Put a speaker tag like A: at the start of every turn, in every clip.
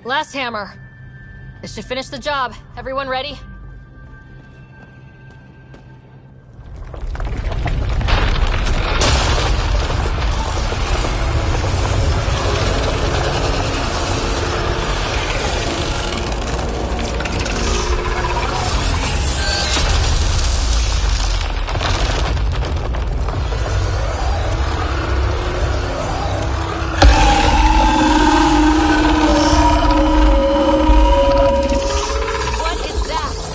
A: Last hammer. This should finish the job. Everyone ready? What is that?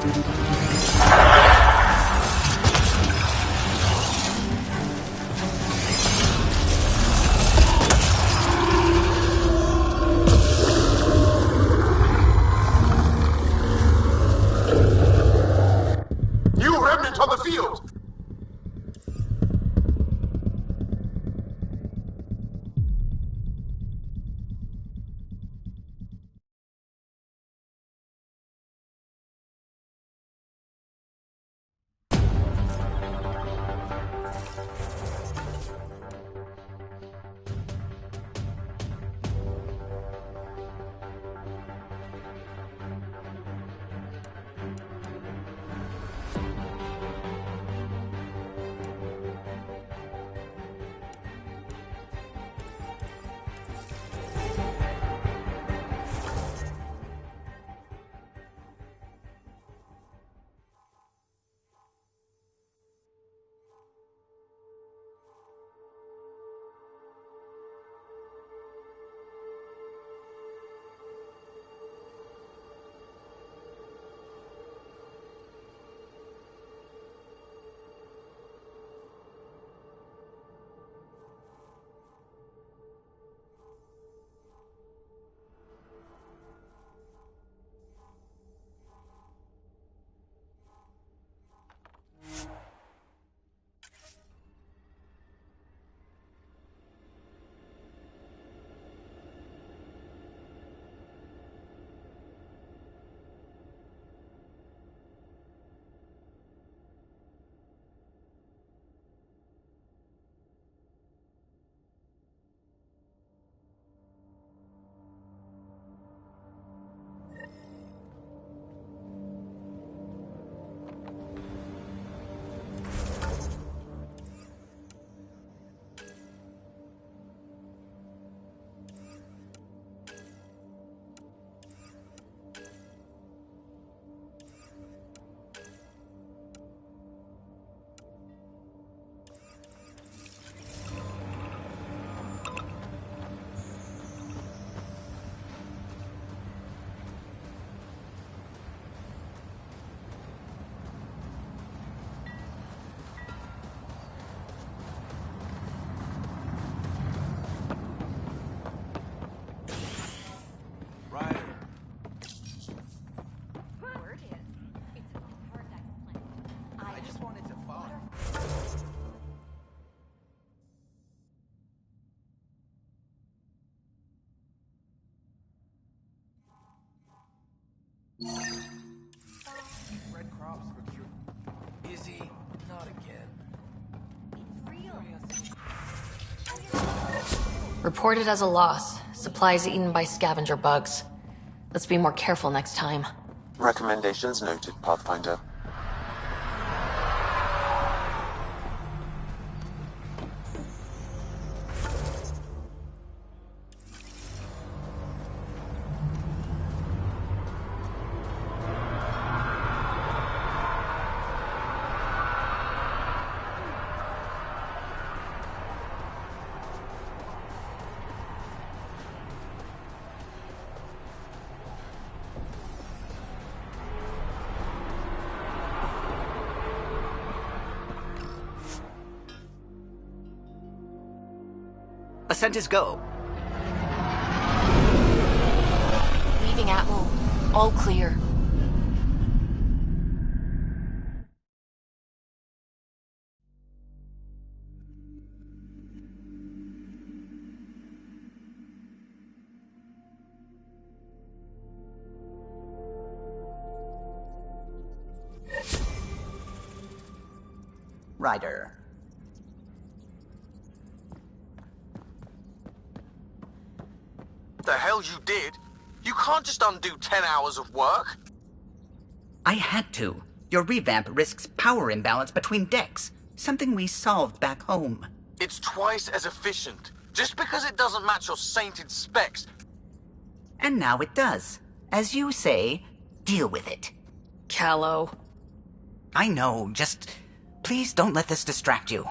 B: New remnant on the field!
C: Red crops for sure. Busy? Not again.
A: Reported as a loss. Supplies eaten by scavenger bugs. Let's be more careful next time.
B: Recommendations noted, Pathfinder.
D: Ascent is go.
A: Leaving Atwell. All clear.
D: Ryder.
B: The hell you did? You can't just undo 10 hours of work.
D: I had to. Your revamp risks power imbalance between decks. Something we solved back home.
B: It's twice as efficient. Just because it doesn't match your sainted specs.
D: And now it does. As you say, deal with it.
A: Callow.
D: I know, just please don't let this distract you.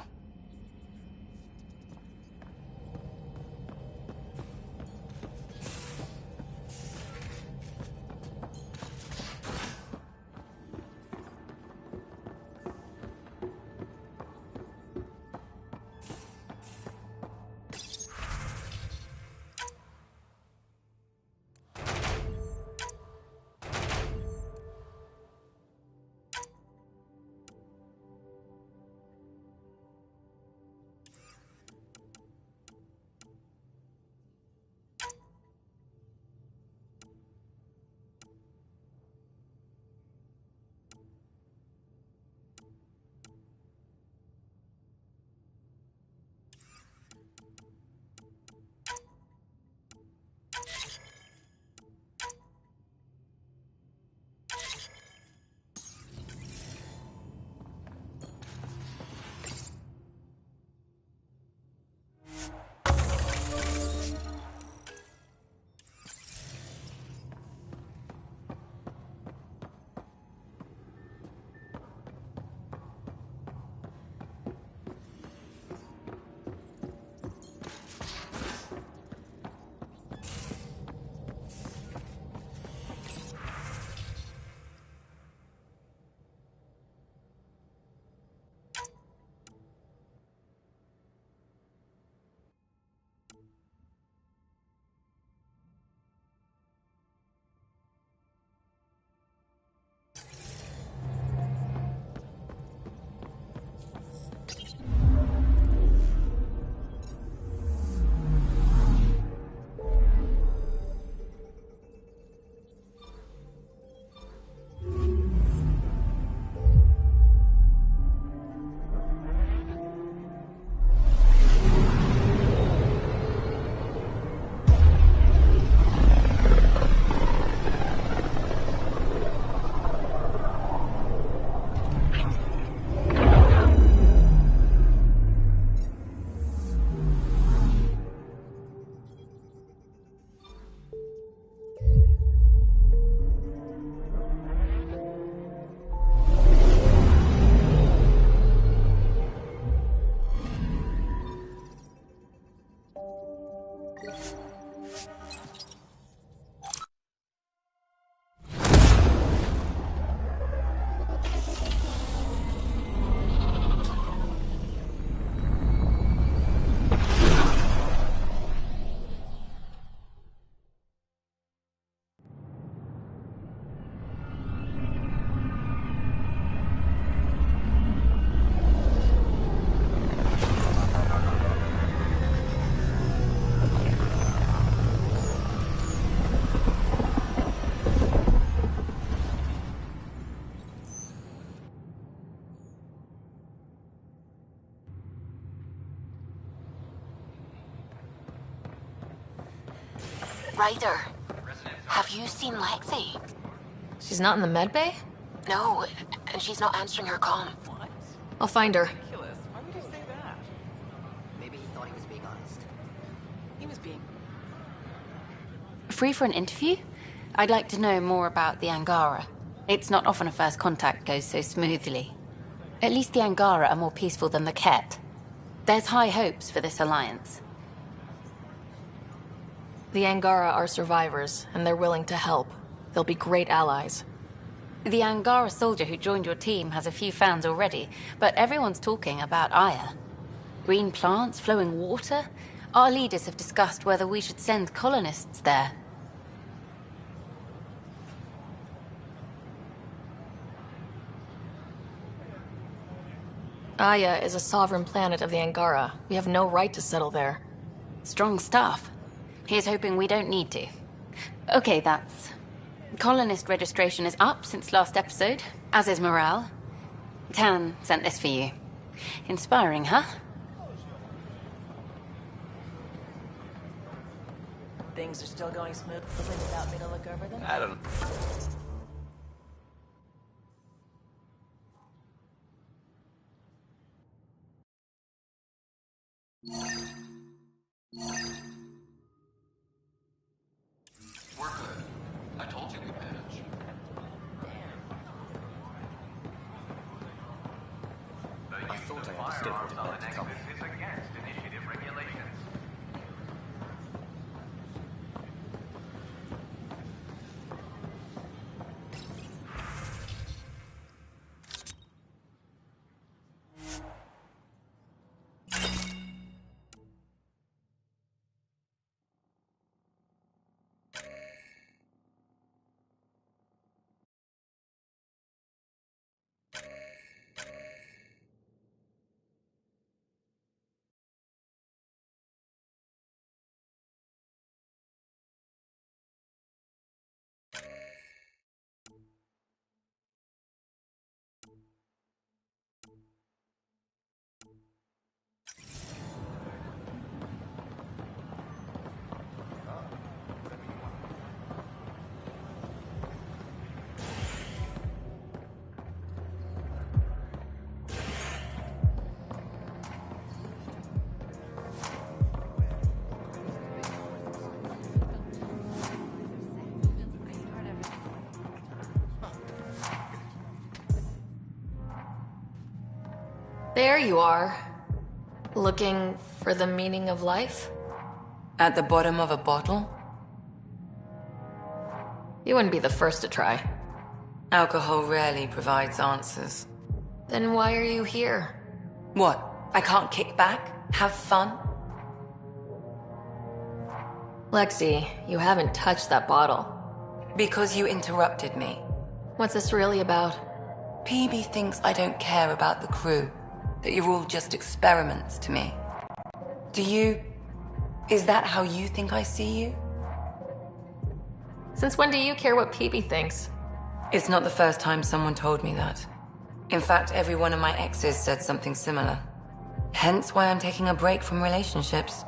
E: Ryder, have you seen Lexi?
A: She's not in the med bay?
E: No, and she's not answering her comm.
A: I'll find her.
C: Ridiculous. Why would he say that?
F: Maybe he thought he was being honest.
C: He was being...
G: Free for an interview? I'd like to know more about the Angara. It's not often a first contact goes so smoothly. At least the Angara are more peaceful than the Ket. There's high hopes for this alliance.
A: The Angara are survivors, and they're willing to help. They'll be great allies.
G: The Angara soldier who joined your team has a few fans already, but everyone's talking about Aya. Green plants, flowing water? Our leaders have discussed whether we should send colonists there.
A: Aya is a sovereign planet of the Angara. We have no right to settle there.
G: Strong stuff. Here's hoping we don't need to. Okay, that's... Colonist registration is up since last episode, as is morale. Tan sent this for you. Inspiring, huh?
C: Things are still going smoothly without me to look over them?
B: I don't...
H: We're good. I told you we'd manage.
I: I thought I understood what it meant to come.
A: There you are. Looking for the meaning of life?
J: At the bottom of a bottle?
A: You wouldn't be the first to try.
J: Alcohol rarely provides answers.
A: Then why are you here?
J: What? I can't kick back? Have fun?
A: Lexi, you haven't touched that bottle.
J: Because you interrupted me.
A: What's this really about?
J: PB thinks I don't care about the crew. That you're all just experiments to me. Do you... Is that how you think I see you?
A: Since when do you care what PB thinks?
J: It's not the first time someone told me that. In fact, every one of my exes said something similar. Hence why I'm taking a break from relationships.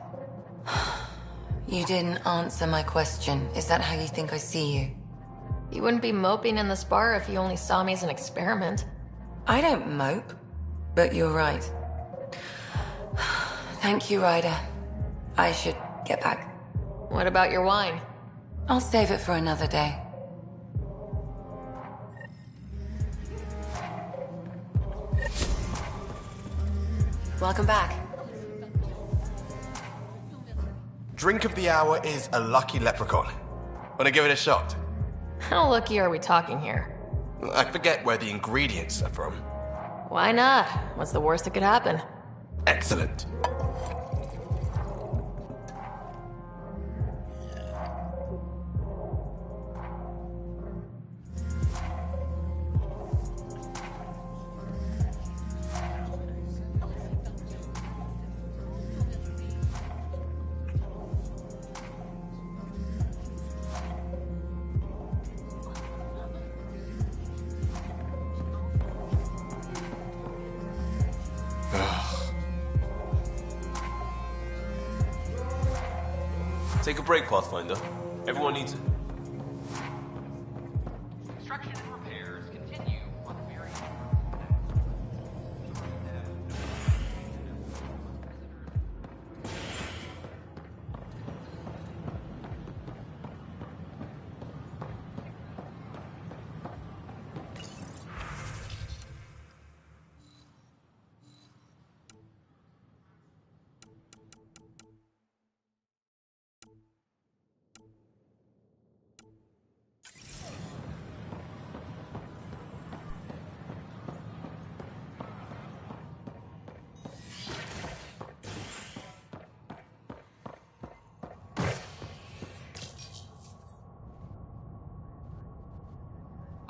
J: You didn't answer my question. Is that how you think I see you?
A: You wouldn't be moping in this bar if you only saw me as an experiment.
J: I don't mope. But you're right. Thank you, Ryder. I should get back.
A: What about your wine?
J: I'll save it for another day. Welcome back.
I: Drink of the hour is a lucky leprechaun. Wanna give it a shot?
A: How lucky are we talking here?
I: I forget where the ingredients are from.
A: Why not? What's the worst that could happen?
I: Excellent.
K: Take a break, Pathfinder.
I: Everyone needs it.
H: Construction and repairs continue on the very.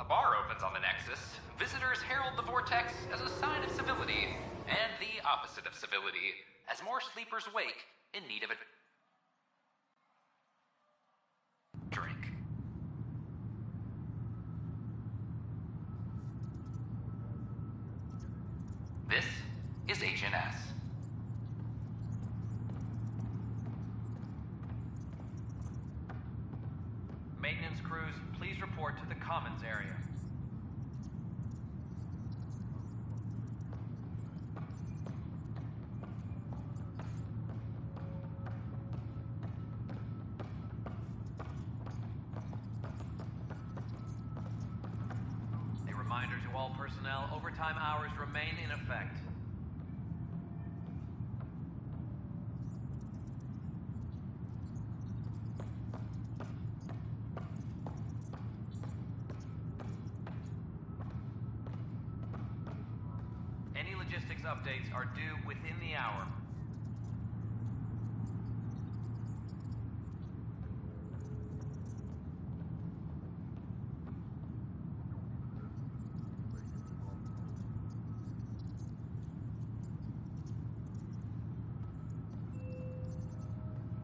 H: A bar opens on the Nexus. Visitors herald the vortex as a sign of civility, and the opposite of civility, as more sleepers wake in need of a drink. This is Agent S.
C: Maintenance crews, please report to the commons area. A reminder to all personnel, overtime hours remain in effect. Any logistics updates are due within the hour.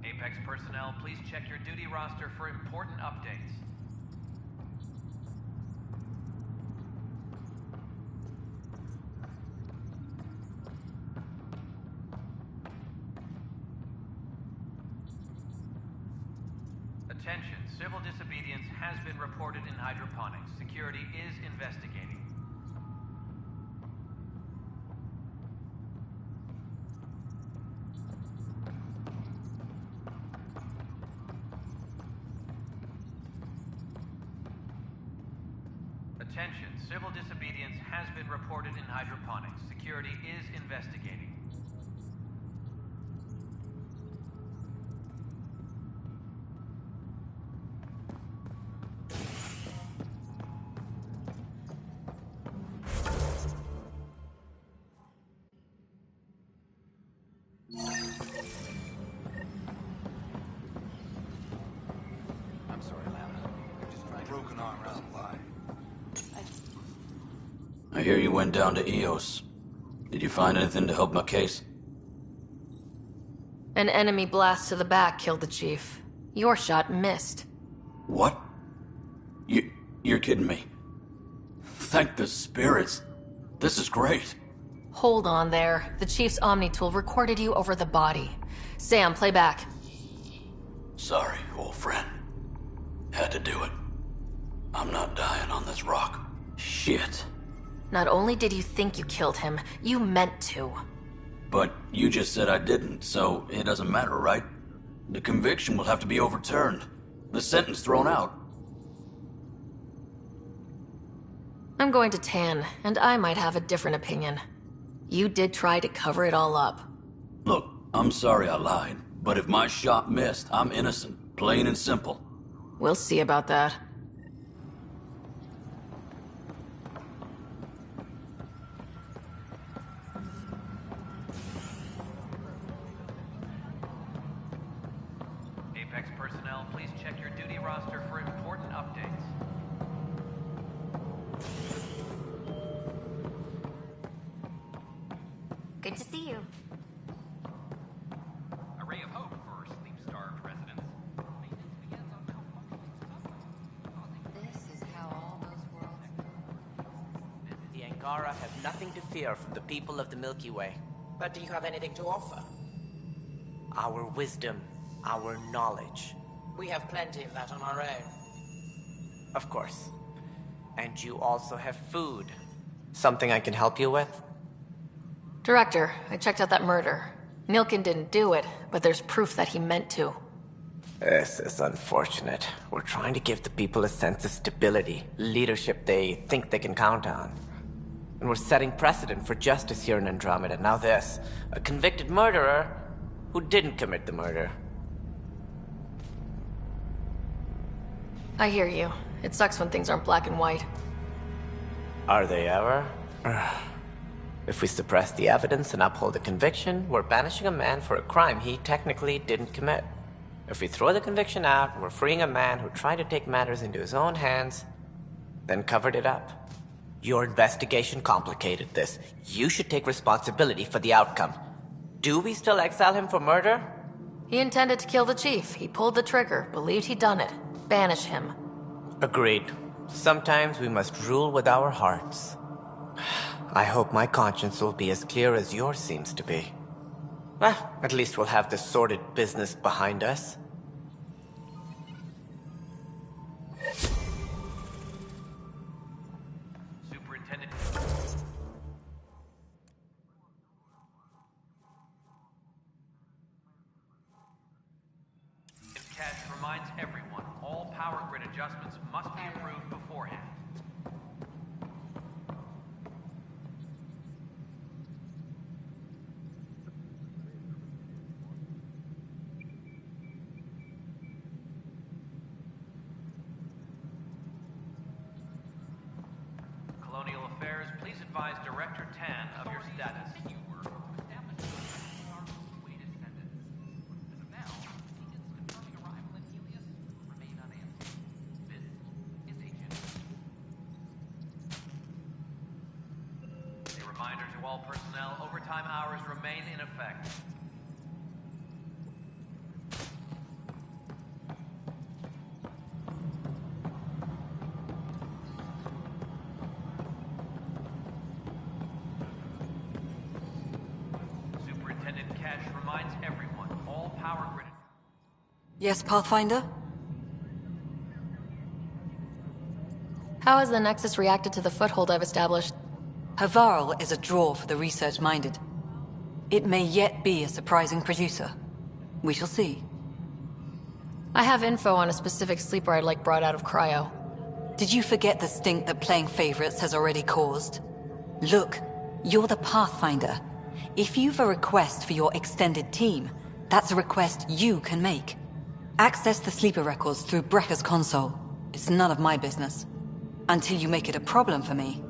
C: Apex personnel, please check your duty roster for important updates. Attention, civil disobedience has been reported in hydroponics. Security is investigating. Attention, civil disobedience has been reported in hydroponics. Security is investigating. I'm sorry, Lana. I'm just trying to...
K: Broken arm doesn't lie.
L: I hear you went down to EOS. Did you find anything to help my case?
A: An enemy blast to the back killed the chief. Your shot missed.
L: What? You're kidding me. Thank the spirits. This is great.
A: Hold on there. The chief's Omni tool recorded you over the body. Sam, play back.
L: Sorry, old friend. Had to do it. I'm not dying on this rock. Shit.
A: Not only did you think you killed him, you meant to.
L: But you just said I didn't, so it doesn't matter, right? The conviction will have to be overturned. The sentence thrown out.
A: I'm going to Tan, and I might have a different opinion. You did try to cover it all up.
L: Look, I'm sorry I lied, but if my shot missed, I'm innocent. Plain and simple.
A: We'll see about that.
C: Apex personnel, please check your duty roster for important updates.
E: Good to see you.
H: A ray of hope for sleep-starved residents. Maintenance begins on malfunctions.
F: This is how all those worlds...
M: The Angara have nothing to fear from the people of the Milky Way.
N: But do you have anything to offer?
M: Our wisdom, our knowledge. We have plenty of that on our own. Of course. And you also have food. Something I can help you with?
A: Director, I checked out that murder. Nilkin didn't do it, but there's proof that he meant to.
M: This is unfortunate. We're trying to give the people a sense of stability, leadership they think they can count on. And we're setting precedent for justice here in Andromeda. Now this, a convicted murderer who didn't commit the murder.
A: I hear you. It sucks when things aren't black and white.
M: Are they ever? If we suppress the evidence and uphold a conviction, we're banishing a man for a crime he technically didn't commit. If we throw the conviction out, we're freeing a man who tried to take matters into his own hands, then covered it up. Your investigation complicated this. You should take responsibility for the outcome. Do we still exile him for murder?
A: He intended to kill the chief. He pulled the trigger, believed he'd done it. Banish him.
M: Agreed. Sometimes we must rule with our hearts. I hope my conscience will be as clear as yours seems to be. Well, at least we'll have this sordid business behind us.
C: Superintendent. Cash reminds everyone, all power grid adjustments must be approved beforehand. Colonial Affairs, please advise Director Tan of your status. A reminder to all personnel, overtime hours remain in effect. Superintendent Cash reminds everyone, all power grid...
J: Yes, Pathfinder?
A: How has the Nexus reacted to the foothold I've established?
J: Havarl is a draw for the research-minded. It may yet be a surprising producer. We shall see.
A: I have info on a specific sleeper I'd like brought out of cryo.
J: Did you forget the stink that playing favorites has already caused? Look, you're the Pathfinder. If you've a request for your extended team, that's a request you can make. Access the sleeper records through Brekker's console. It's none of my business. Until you make it a problem for me.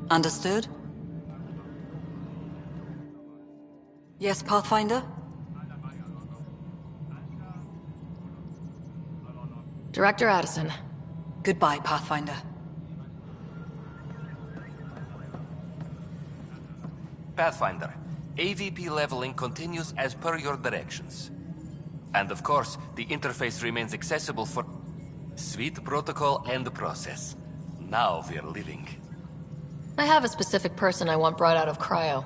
J: Understood? Yes, Pathfinder?
A: Director Addison.
J: Goodbye, Pathfinder.
K: Pathfinder, AVP leveling continues as per your directions. And of course, the interface remains accessible for... Sweet protocol and process. Now we're living.
A: I have a specific person I want brought out of cryo.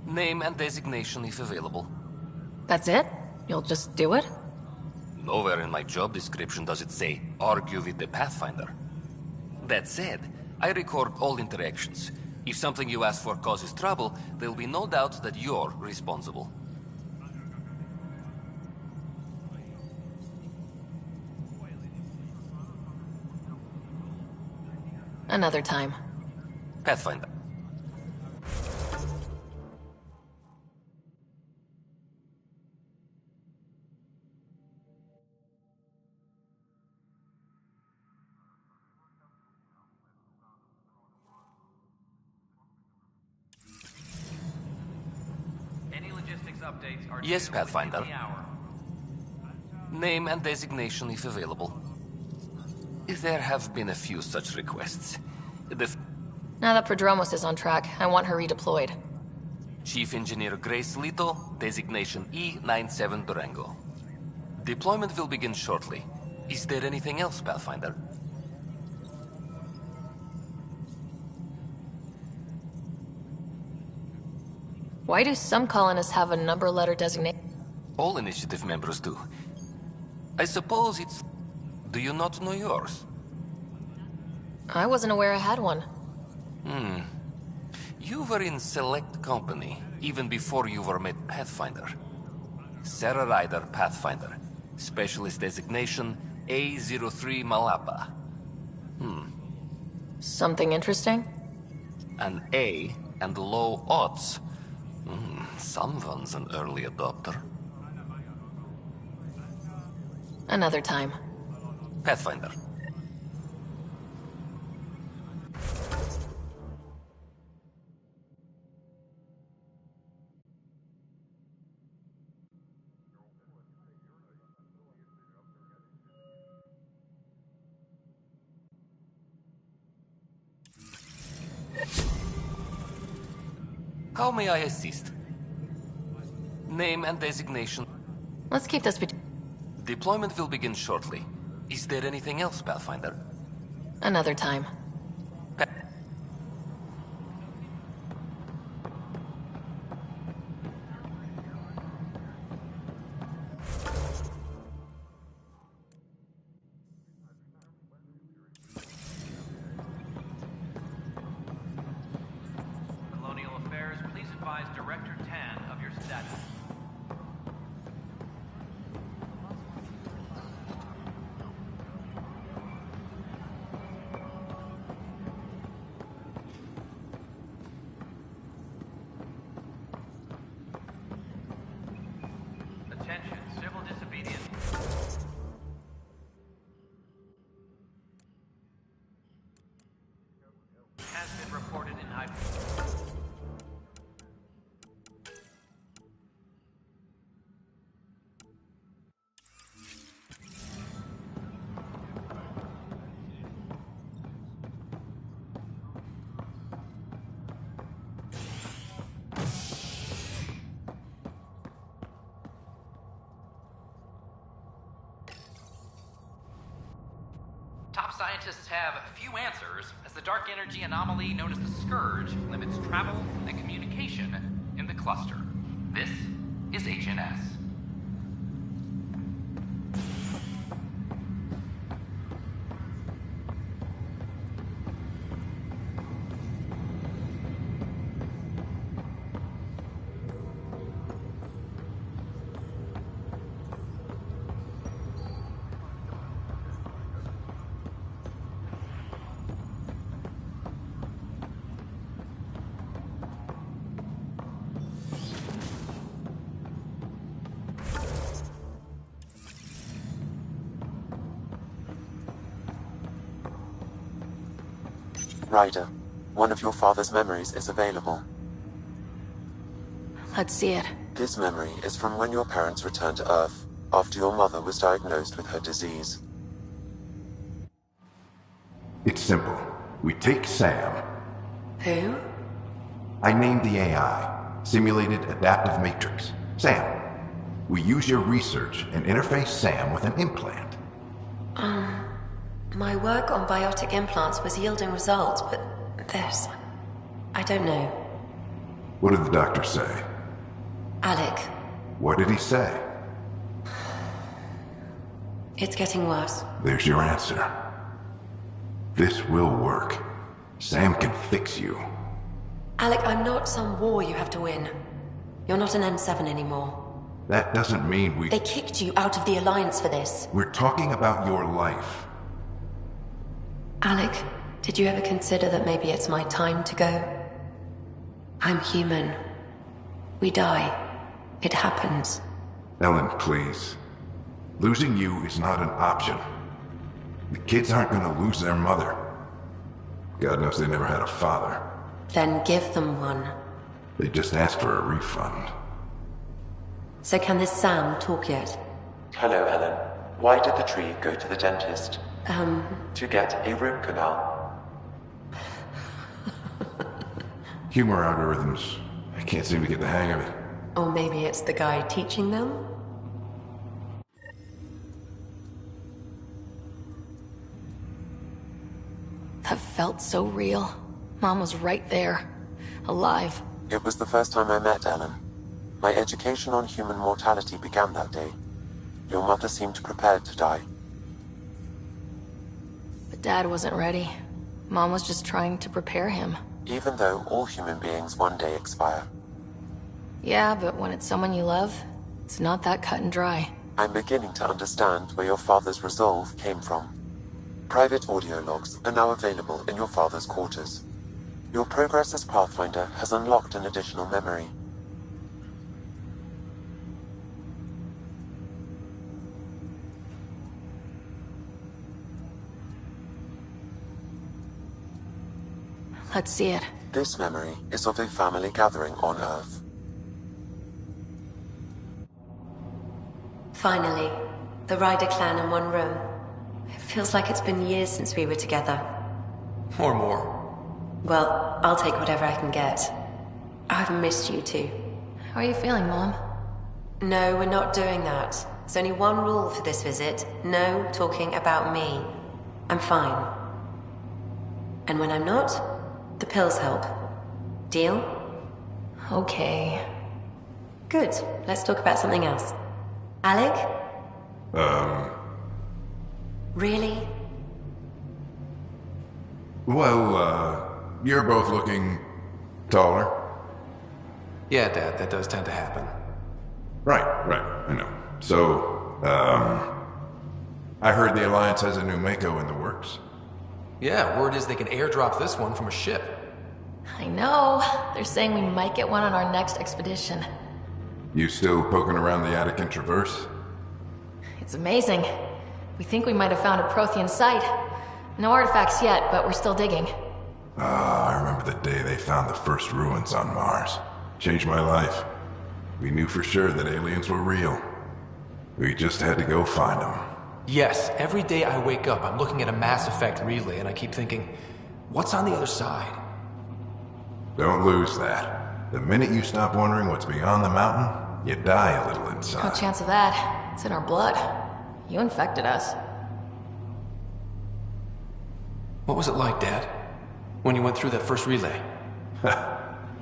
K: Name and designation if available.
A: That's it? You'll just do it?
K: Nowhere in my job description does it say, argue with the Pathfinder. That said, I record all interactions. If something you ask for causes trouble, there'll be no doubt that you're responsible.
A: Another time.
K: Pathfinder.
C: Any logistics updates are
K: Yes,
C: due
K: Pathfinder.
C: within the hour.
K: Name and designation if available. There have been a few such requests.
A: Now that Prodromos is on track, I want her redeployed.
K: Chief Engineer Grace Lito, designation E97 Durango. Deployment will begin shortly. Is there anything else, Pathfinder?
A: Why do some colonists have a number letter designation?
K: All initiative members do. I suppose it's... Do you not know yours?
A: I wasn't aware I had one.
K: You were in select company, even before you were made Pathfinder. Sarah Ryder, Pathfinder. Specialist designation, A03 Malapa.
A: Something interesting?
K: An A and low odds. Someone's an early adopter.
A: Another time.
K: Pathfinder. How may I assist? Name and designation.
A: Let's keep this
K: Deployment will begin shortly. Is there anything else, Pathfinder?
A: another time.
C: Colonial Affairs, please advise Director Tan of your status. Attention, civil disobedience. Has been reported in high...
H: Top scientists have few answers, as the dark energy anomaly known as the Scourge limits travel and communication in the cluster. This is HNS.
N: Ryder, one of your father's memories is available.
A: Let's see it.
N: This memory is from when your parents returned to Earth, after your mother was diagnosed with her disease.
O: It's simple. We take Sam.
G: Who?
O: I named the AI, Simulated Adaptive Matrix. Sam. We use your research and interface Sam with an implant.
P: My work on biotic implants was yielding results, but this... I don't know.
O: What did the doctor say?
P: Alec,
O: What did he say?
P: it's getting worse.
O: There's your answer. This will work. Sam can fix you.
P: Alec, I'm not some war you have to win. You're not an N7 anymore.
O: That doesn't mean we...
P: They kicked you out of the Alliance for this.
O: We're talking about your life.
P: Alec, did you ever consider that maybe it's my time to go? I'm human. We die. It happens.
O: Ellen, please. Losing you is not an option. The kids aren't gonna lose their mother. God knows they never had a father.
P: Then give them one.
O: They just asked for a refund.
P: So can this Sam talk yet?
N: Hello, Ellen. Why did the tree go to the dentist? To get a root canal.
O: Humor algorithms. I can't seem to get the hang of it.
P: Or maybe it's the guy teaching them?
A: That felt so real. Mom was right there. Alive.
N: It was the first time I met Ellen. My education on human mortality began that day. Your mother seemed prepared to die.
A: But Dad wasn't ready. Mom was just trying to prepare him.
N: Even though all human beings one day expire.
A: Yeah, but when it's someone you love, it's not that cut and dry.
N: I'm beginning to understand where your father's resolve came from. Private audio logs are now available in your father's quarters. Your progress as Pathfinder has unlocked an additional memory.
A: Let's see it.
N: This memory is of a family gathering on Earth.
P: Finally, the Ryder clan in one room. It feels like it's been years since we were together.
Q: Or more.
P: Well, I'll take whatever I can get. I've missed you too.
A: How are you feeling, Mom?
P: No, we're not doing that. There's only one rule for this visit. No talking about me. I'm fine. And when I'm not, the pills help. Deal?
A: Okay.
P: Good. Let's talk about something else. Alec? Really?
O: Well, you're both looking taller.
Q: Yeah, Dad, that does tend to happen.
O: Right, I know. So, I heard the Alliance has a new Mako in the works.
Q: Yeah, word is they can airdrop this one from a ship.
A: I know. They're saying we might get one on our next expedition.
O: You still poking around the Attican Traverse?
A: It's amazing. We think we might have found a Prothean site. No artifacts yet, but we're still digging.
O: I remember the day they found the first ruins on Mars. Changed my life. We knew for sure that aliens were real. We just had to go find them.
Q: Yes, every day I wake up, I'm looking at a Mass Effect relay and I keep thinking, what's on the other side?
O: Don't lose that. The minute you stop wondering what's beyond the mountain, you die a little inside.
A: No chance of that. It's in our blood. You infected us.
Q: What was it like, Dad? When you went through that first relay?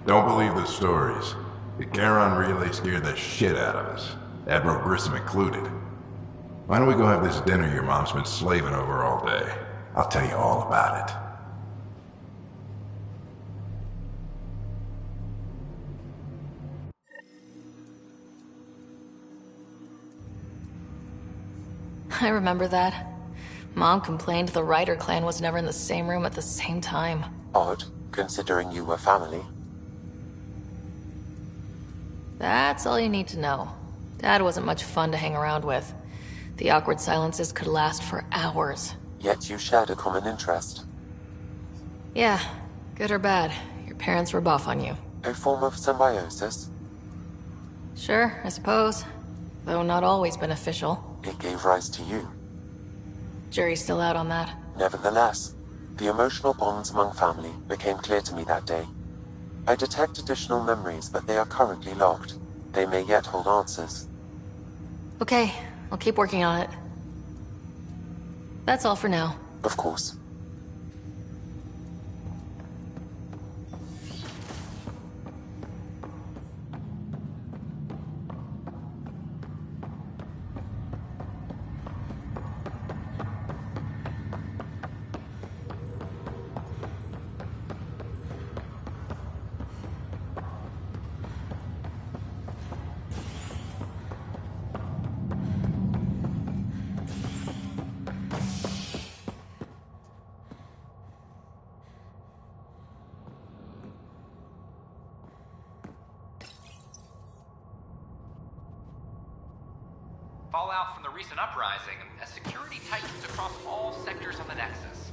O: Don't believe the stories. The Charon relay scared the shit out of us. Admiral Grissom included. Why don't we go have this dinner your mom's been slaving over all day? I'll tell you all about it.
A: I remember that. Mom complained the Ryder clan was never in the same room at the same time.
N: Odd, considering you were family.
A: That's all you need to know. Dad wasn't much fun to hang around with. The awkward silences could last for hours.
N: Yet you shared a common interest.
A: Yeah, good or bad, your parents were buff on you.
N: A form of symbiosis?
A: Sure, I suppose. Though not always beneficial.
N: It gave rise to you.
A: Jury's still out on that.
N: Nevertheless, the emotional bonds among family became clear to me that day. I detect additional memories, but they are currently locked. They may yet hold answers.
A: Okay, I'll keep working on it. That's all for now.
N: Of course.
H: Fallout from the recent uprising as security tightens across all sectors of the Nexus.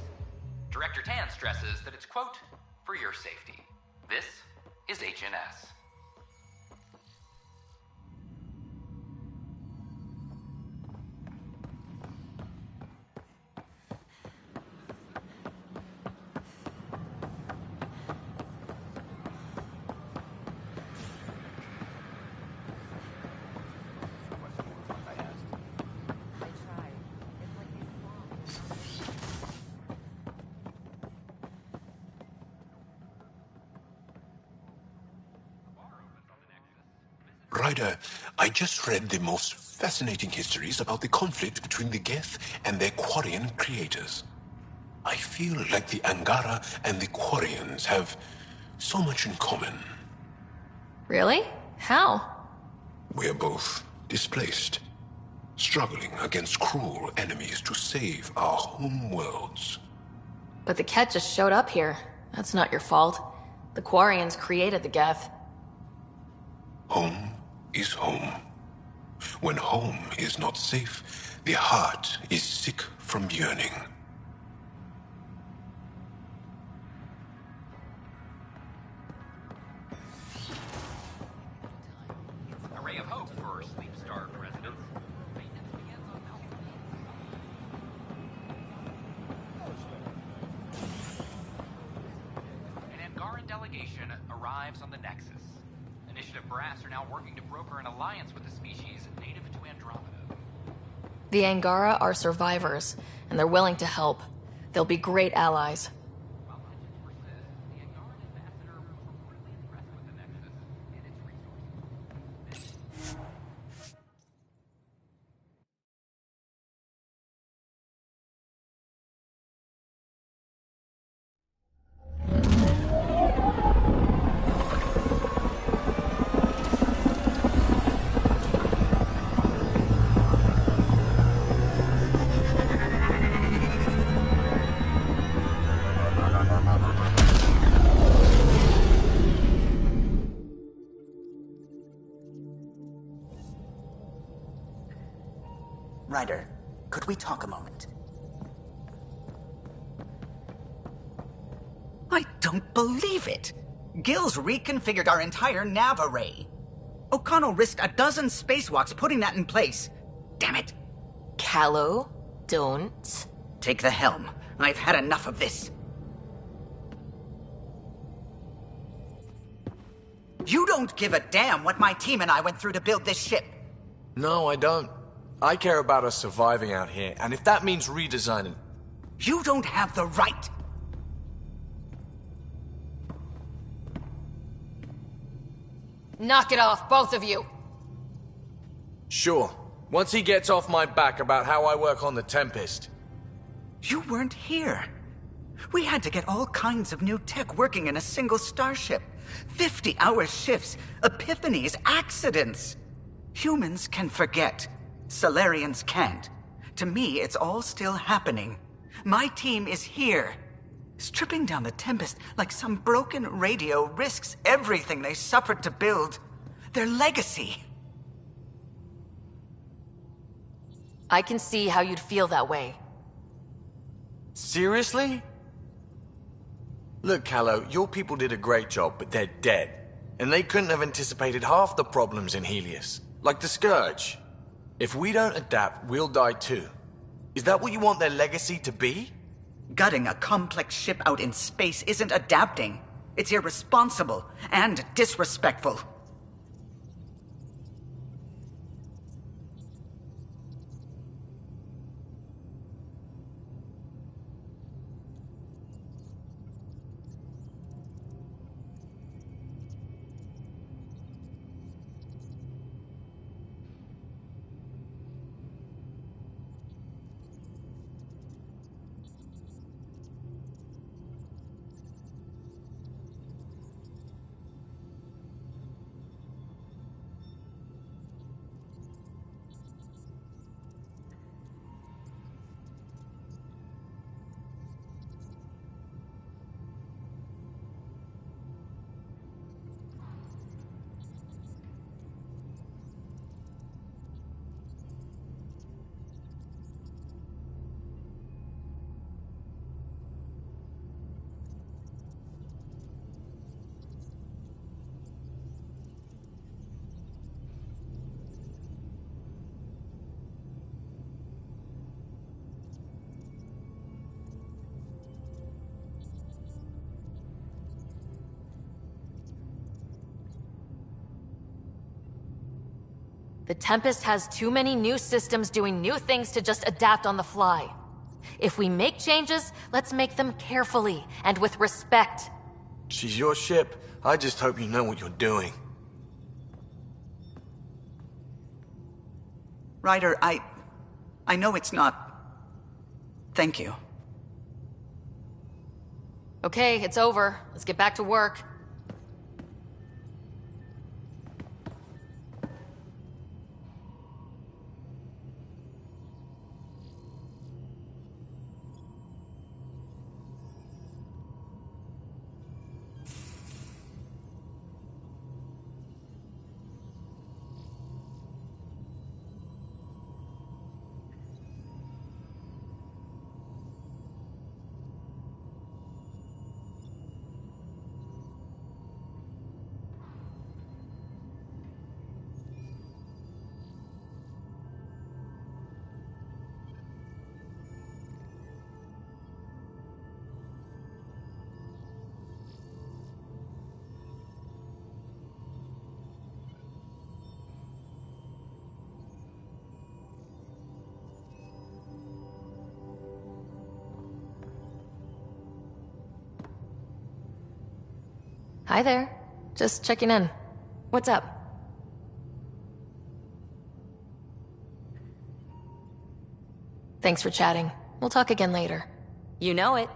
H: Director Tan stresses that it's, quote, for your safety. This is HNS.
R: Ryder, I just read the most fascinating histories about the conflict between the Geth and their Quarian creators. I feel like the Angara and the Quarians have so much in common.
A: Really? How?
R: We're both displaced, struggling against cruel enemies to save our home worlds.
A: But the Ket just showed up here. That's not your fault. The Quarians created the Geth.
R: Home is home. When home is not safe, the heart is sick from yearning.
H: A ray of hope for sleep-starved residents. An Angaran delegation arrives on the Nexus. Initiative Brass are now working to broker an alliance with the species native to Andromeda.
A: The Angara are survivors, and they're willing to help. They'll be great allies.
D: Ryder, could we talk a moment? I don't believe it! Gil's reconfigured our entire nav array. O'Connell risked a dozen spacewalks putting that in place. Damn it!
A: Callow, don't.
D: Take the helm. I've had enough of this. You don't give a damn what my team and I went through to build this ship.
S: No, I don't. I care about us surviving out here, and if that means redesigning...
D: You don't have the right!
A: Knock it off, both of you!
S: Sure. Once he gets off my back about how I work on the Tempest.
D: You weren't here. We had to get all kinds of new tech working in a single starship. 50-hour shifts, epiphanies, accidents. Humans can forget. Solarians can't. To me, it's all still happening. My team is here. Stripping down the Tempest like some broken radio risks everything they suffered to build. Their legacy.
A: I can see how you'd feel that way.
S: Seriously? Look, Callow, your people did a great job, but they're dead. And they couldn't have anticipated half the problems in Helios. Like the Scourge. If we don't adapt, we'll die too. Is that what you want their legacy to be?
D: Gutting a complex ship out in space isn't adapting. It's irresponsible and disrespectful.
A: The Tempest has too many new systems doing new things to just adapt on the fly. If we make changes, let's make them carefully and with respect.
S: She's your ship. I just hope you know what you're doing.
D: Ryder, I know it's not... Thank you.
A: Okay, it's over. Let's get back to work. Hi there. Just checking in. What's up? Thanks for chatting. We'll talk again later.
T: You know it.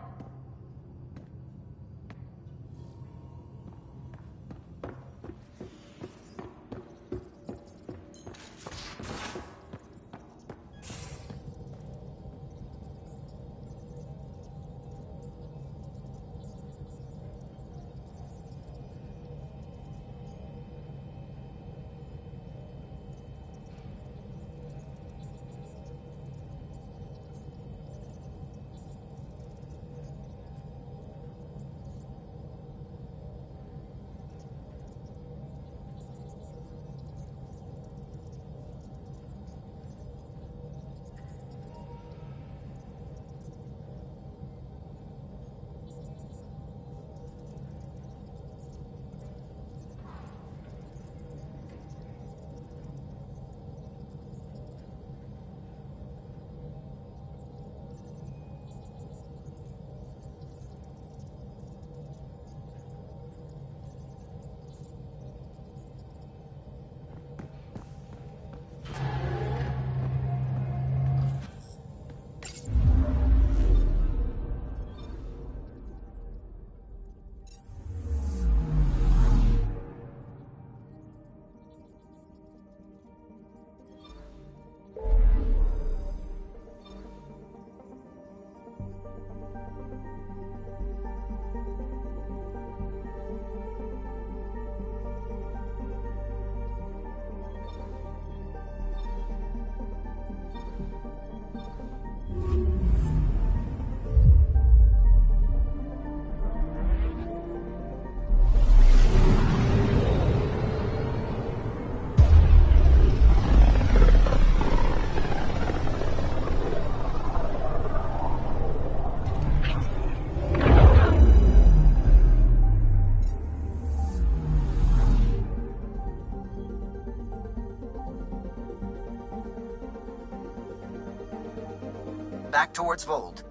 D: Back towards Vold.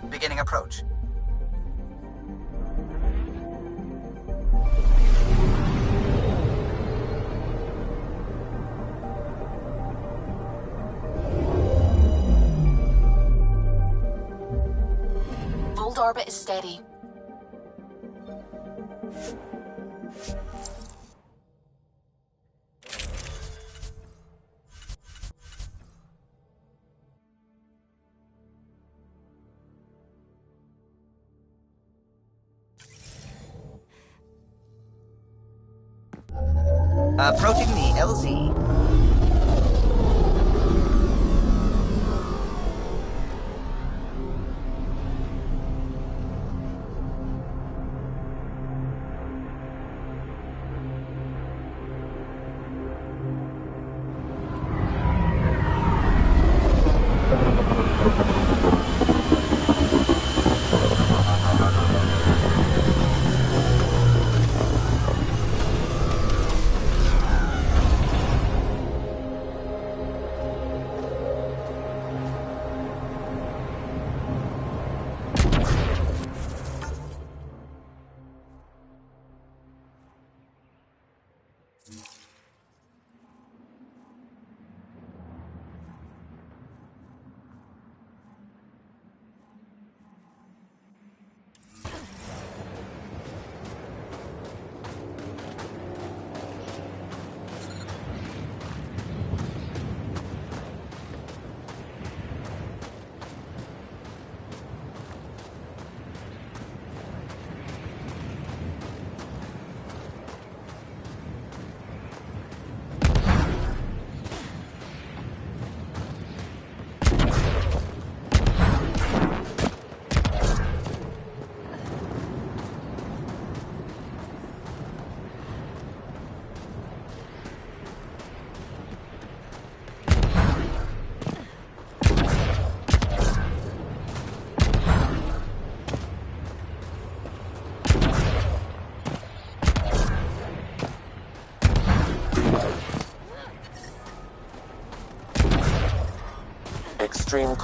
D: Beginning approach.
E: Vold orbit is steady.
D: Approaching the LZ.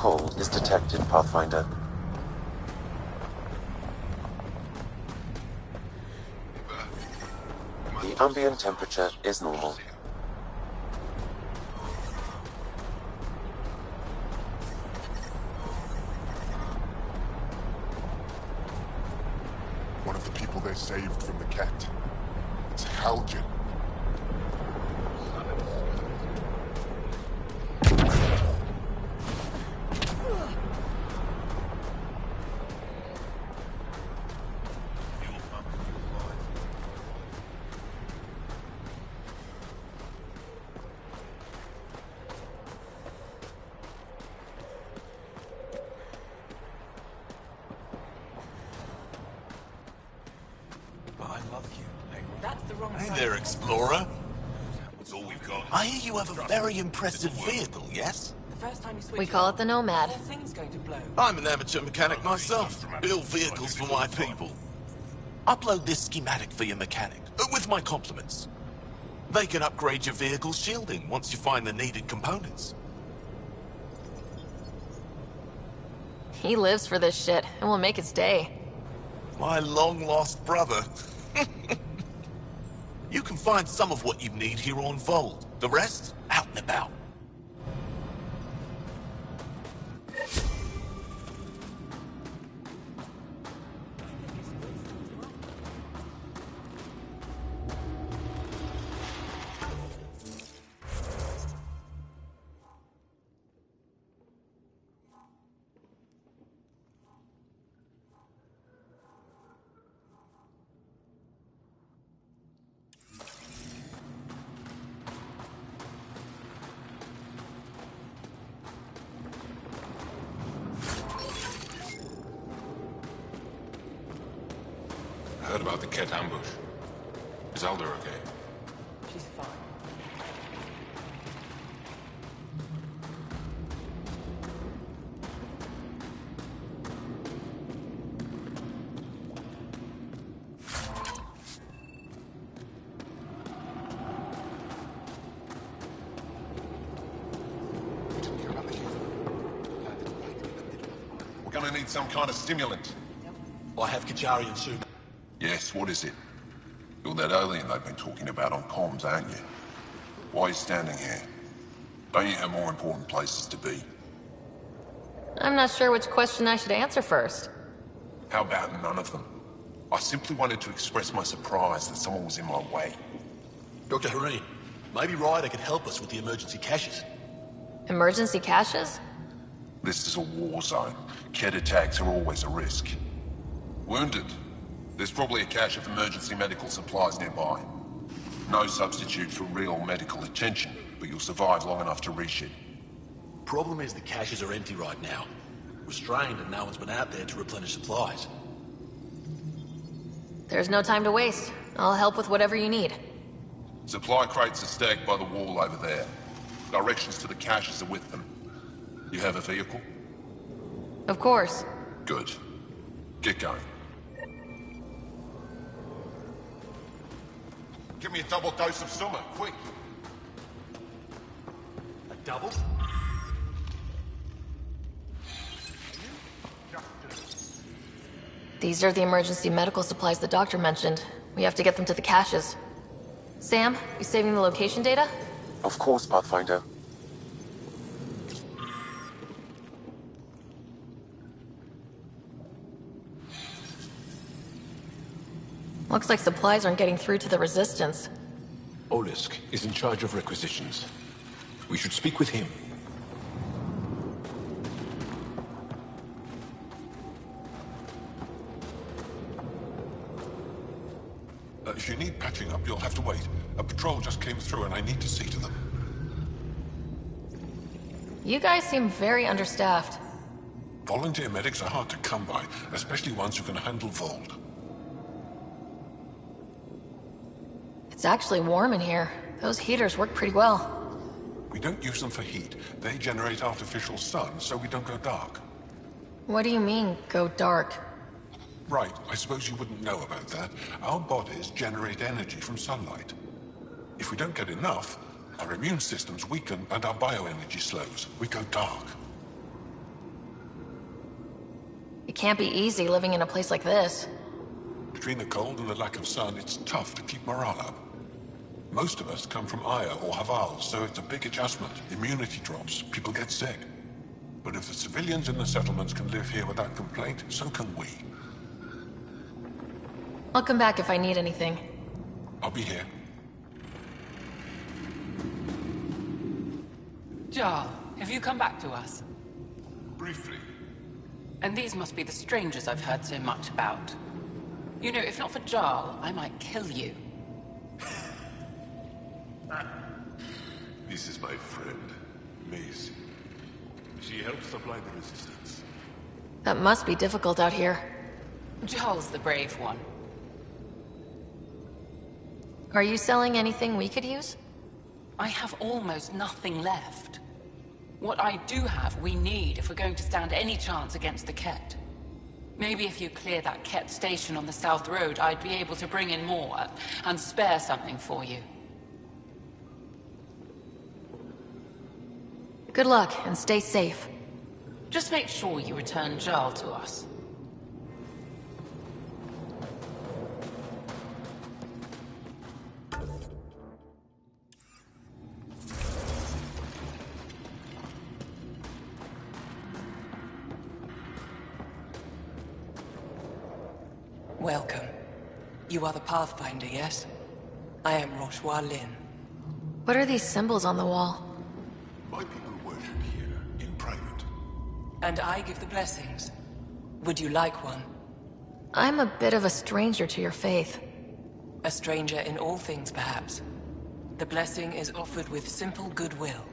N: cold is detected, Pathfinder. The ambient temperature is normal.
O: One of the people they saved from the cat. It's Haljan.
R: Hey there, Explorer. I hear you have a very impressive vehicle, yes?
A: We call it the Nomad.
R: I'm an amateur mechanic myself. Build vehicles for my people. Upload this schematic for your mechanic, with my compliments. They can upgrade your vehicle's shielding once you find the needed components.
A: He lives for this shit, and will make his day.
R: My long-lost brother. You can find some of what you need here on Vold. The rest, out and about.
O: I heard about the Ket ambush. Is Alder okay?
F: She's fine.
O: We're gonna need some kind of stimulant.
R: I have Kajarian soon.
O: Yes, what is it? You're that alien they've been talking about on comms, aren't you? Why are you standing here? Don't you have more important places to be?
A: I'm not sure which question I should answer first.
O: How about none of them? I simply wanted to express my surprise that someone was in my way.
R: Dr. Hareen, maybe Ryder could help us with the emergency caches.
A: Emergency caches?
O: This is a war zone. Ket attacks are always a risk. Wounded? There's probably a cache of emergency medical supplies nearby. No substitute for real medical attention, but you'll survive long enough to reach it.
R: Problem is the caches are empty right now. We're strained and no one's been out there to replenish supplies.
A: There's no time to waste. I'll help with whatever you need.
O: Supply crates are stacked by the wall over there. Directions to the caches are with them. You have a vehicle?
A: Of course.
O: Good. Get going. Give me a double dose of summer, quick.
R: A double?
A: These are the emergency medical supplies the doctor mentioned. We have to get them to the caches. Sam, you saving the location data?
N: Of course, Pathfinder.
A: Looks like supplies aren't getting through to the Resistance.
R: Olisk is in charge of requisitions. We should speak with him.
O: If you need patching up, you'll have to wait. A patrol just came through and I need to see to them.
A: You guys seem very understaffed.
O: Volunteer medics are hard to come by, especially ones who can handle Vold.
A: It's actually warm in here. Those heaters work pretty well.
O: We don't use them for heat. They generate artificial sun, so we don't go dark.
A: What do you mean, go dark?
O: Right, I suppose you wouldn't know about that. Our bodies generate energy from sunlight. If we don't get enough, our immune systems weaken and our bioenergy slows. We go dark.
A: It can't be easy living in a place like this.
R: Between the cold and the lack of sun, it's tough to keep morale up. Most of us come from Aya or Haval, so it's a big adjustment. Immunity drops, people get sick. But if the civilians in the settlements can live here without complaint, so can we.
A: I'll come back if I need anything.
R: I'll be here.
F: Jarl, have you come back to us?
R: Briefly.
F: And these must be the strangers I've heard so much about. You know, if not for Jarl, I might kill you.
R: This is my friend, Maisie. She helps supply the resistance.
A: That must be difficult out here.
F: Jarl's the brave one.
A: Are you selling anything we could use?
F: I have almost nothing left. What I do have, we need if we're going to stand any chance against the Ket. Maybe if you clear that Ket station on the South Road, I'd be able to bring in more and spare something for you.
A: Good luck, and stay safe.
F: Just make sure you return Jarl to us. Welcome. You are the Pathfinder, yes? I am Roshua Lin.
A: What are these symbols on the wall?
R: My people worship here, in private.
F: And I give the blessings. Would you like one?
A: I'm a bit of a stranger to your faith.
F: A stranger in all things, perhaps. The blessing is offered with simple goodwill.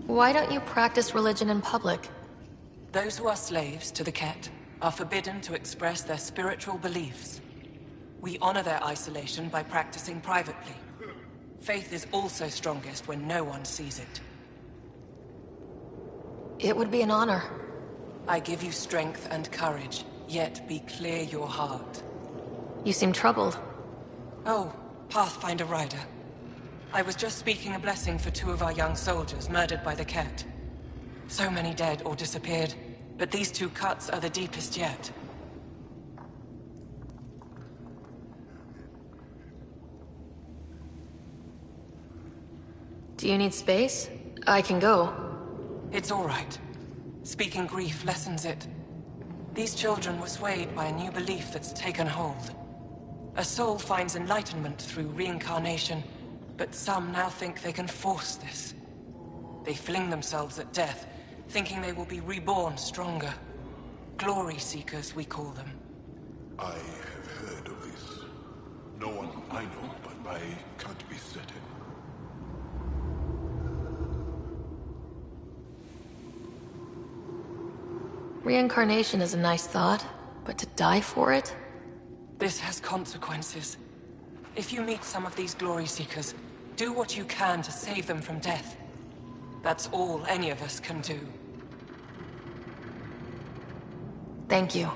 A: Why don't you practice religion in public?
F: Those who are slaves to the Ket are forbidden to express their spiritual beliefs. We honor their isolation by practicing privately. Faith is also strongest when no one sees it.
A: It would be an honor.
F: I give you strength and courage, yet be clear your heart.
A: You seem troubled.
F: Oh, Pathfinder Rider. I was just speaking a blessing for 2 of our young soldiers murdered by the Ket. So many dead or disappeared, but these 2 cuts are the deepest yet.
A: Do you need space? I can go.
F: It's all right. Speaking grief lessens it. These children were swayed by a new belief that's taken hold. A soul finds enlightenment through reincarnation, but some now think they can force this. They fling themselves at death, thinking they will be reborn stronger. Glory seekers, we call them.
R: I have heard of this. No one I know but I can't be certain.
A: Reincarnation is a nice thought, but to die for it?
F: This has consequences. If you meet some of these glory seekers, do what you can to save them from death. That's all any of us can do.
A: Thank you.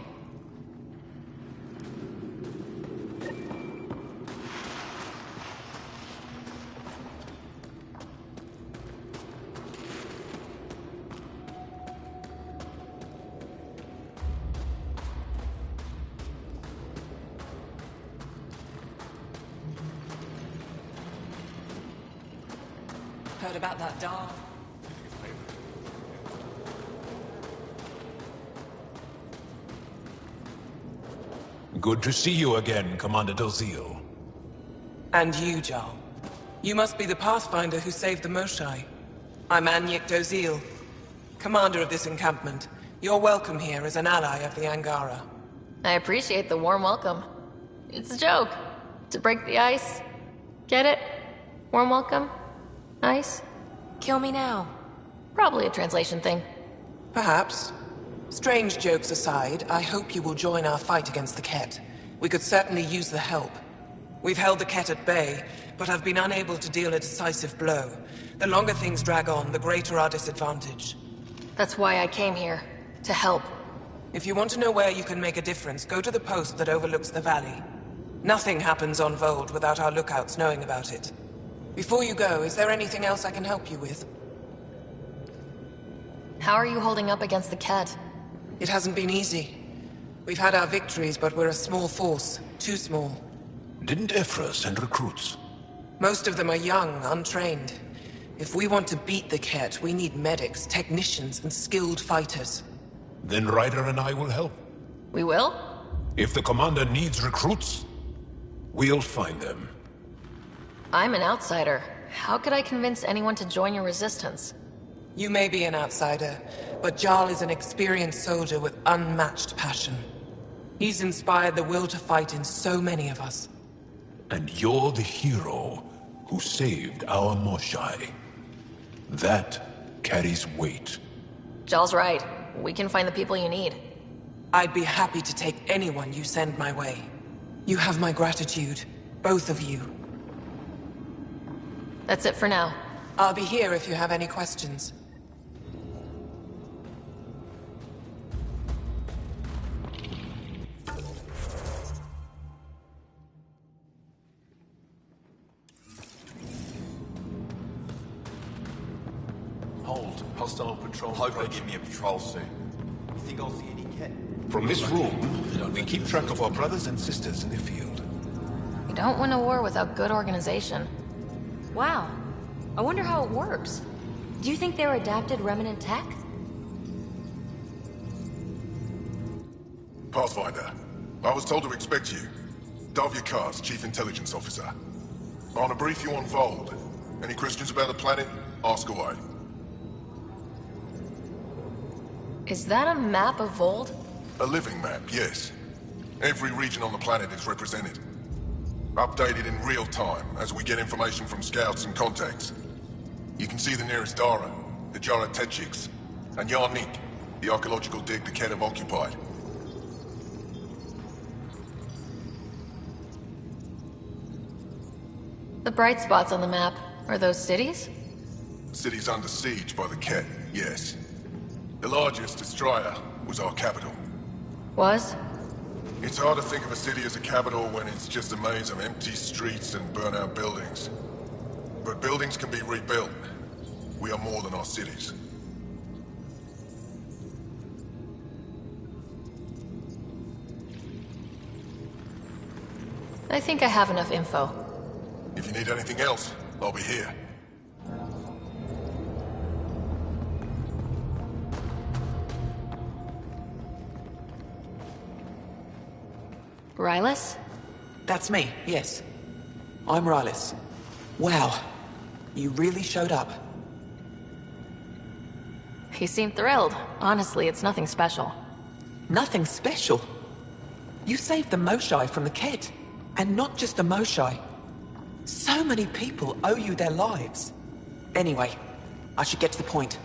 F: Heard about that doll?
R: Good to see you again, Commander Dozil.
F: And you, Jarl. You must be the Pathfinder who saved the Moshai. I'm Anyek Dozil, commander of this encampment. You're welcome here as an ally of the Angara.
A: I appreciate the warm welcome. It's a joke. To break the ice. Get it? Warm welcome? Ice?
E: Kill me now.
A: Probably a translation thing.
F: Perhaps. Strange jokes aside, I hope you will join our fight against the Ket. We could certainly use the help. We've held the Ket at bay, but have been unable to deal a decisive blow. The longer things drag on, the greater our disadvantage.
A: That's why I came here. To help.
F: If you want to know where you can make a difference, go to the post that overlooks the valley. Nothing happens on Vold without our lookouts knowing about it. Before you go, is there anything else I can help you with?
A: How are you holding up against the Ket?
F: It hasn't been easy. We've had our victories, but we're a small force. Too small.
R: Didn't Ephra send recruits?
F: Most of them are young, untrained. If we want to beat the Ket, we need medics, technicians, and skilled fighters.
R: Then Ryder and I will help.
A: We will?
R: If the commander needs recruits, we'll find them.
A: I'm an outsider. How could I convince anyone to join your resistance?
F: You may be an outsider, but Jarl is an experienced soldier with unmatched passion. He's inspired the will to fight in so many of us.
R: And you're the hero who saved our Moshai. That carries weight.
A: Jarl's right. We can find the people you need.
F: I'd be happy to take anyone you send my way. You have my gratitude, both of you.
A: That's it for now.
F: I'll be here if you have any questions.
R: Hold. Hostile patrol.
I: Hope they give me a patrol suit. You think I'll see any Ket?
R: From this room, we keep track of our brothers and sisters in the field.
A: You don't win a war without good organization. Wow. I wonder how it works. Do you think they're adapted remnant tech?
O: Pathfinder, I was told to expect you. Davia Kars, Chief Intelligence Officer. I want to brief you on Vold. Any questions about the planet? Ask away.
A: Is that a map of Vold?
O: A living map, yes. Every region on the planet is represented. Updated in real time as we get information from scouts and contacts. You can see the nearest Dara, the Jara Tetchiks, and Yarnik, the archaeological dig the Ket have occupied.
A: The bright spots on the map, are those cities?
O: Cities under siege by the Ket, yes. The largest, Estraya, was our capital.
A: Was?
O: It's hard to think of a city as a capital when it's just a maze of empty streets and burnt-out buildings. But buildings can be rebuilt. We are more than our cities.
A: I think I have enough info.
O: If you need anything else, I'll be here.
A: Rylas?
F: That's me, yes. I'm Rylas. Wow. You really showed up.
A: He seemed thrilled. Honestly, it's nothing special.
F: Nothing special? You saved the Moshai from the Ket. And not just the Moshai. So many people owe you their lives. Anyway, I should get to the point.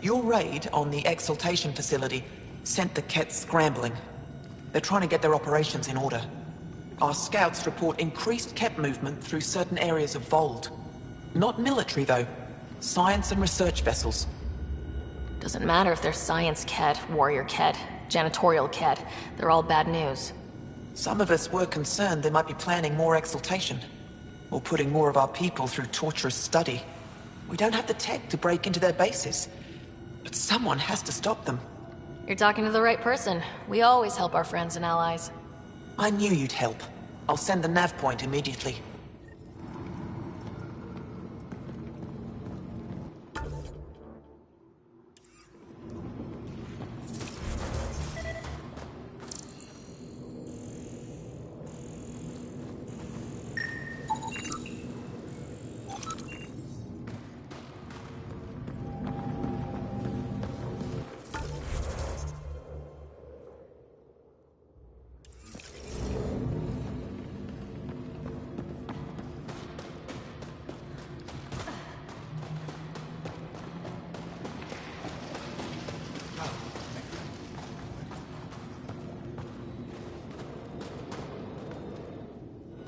F: Your raid on the Exaltation facility sent the Ket scrambling. They're trying to get their operations in order. Our scouts report increased Ket movement through certain areas of Vold. Not military, though. Science and research vessels.
A: Doesn't matter if they're science Ket, warrior Ket, janitorial Ket. They're all bad news.
F: Some of us were concerned they might be planning more Exaltation. Or putting more of our people through torturous study. We don't have the tech to break into their bases. But someone has to stop them.
A: You're talking to the right person. We always help our friends and allies.
F: I knew you'd help. I'll send the nav point immediately.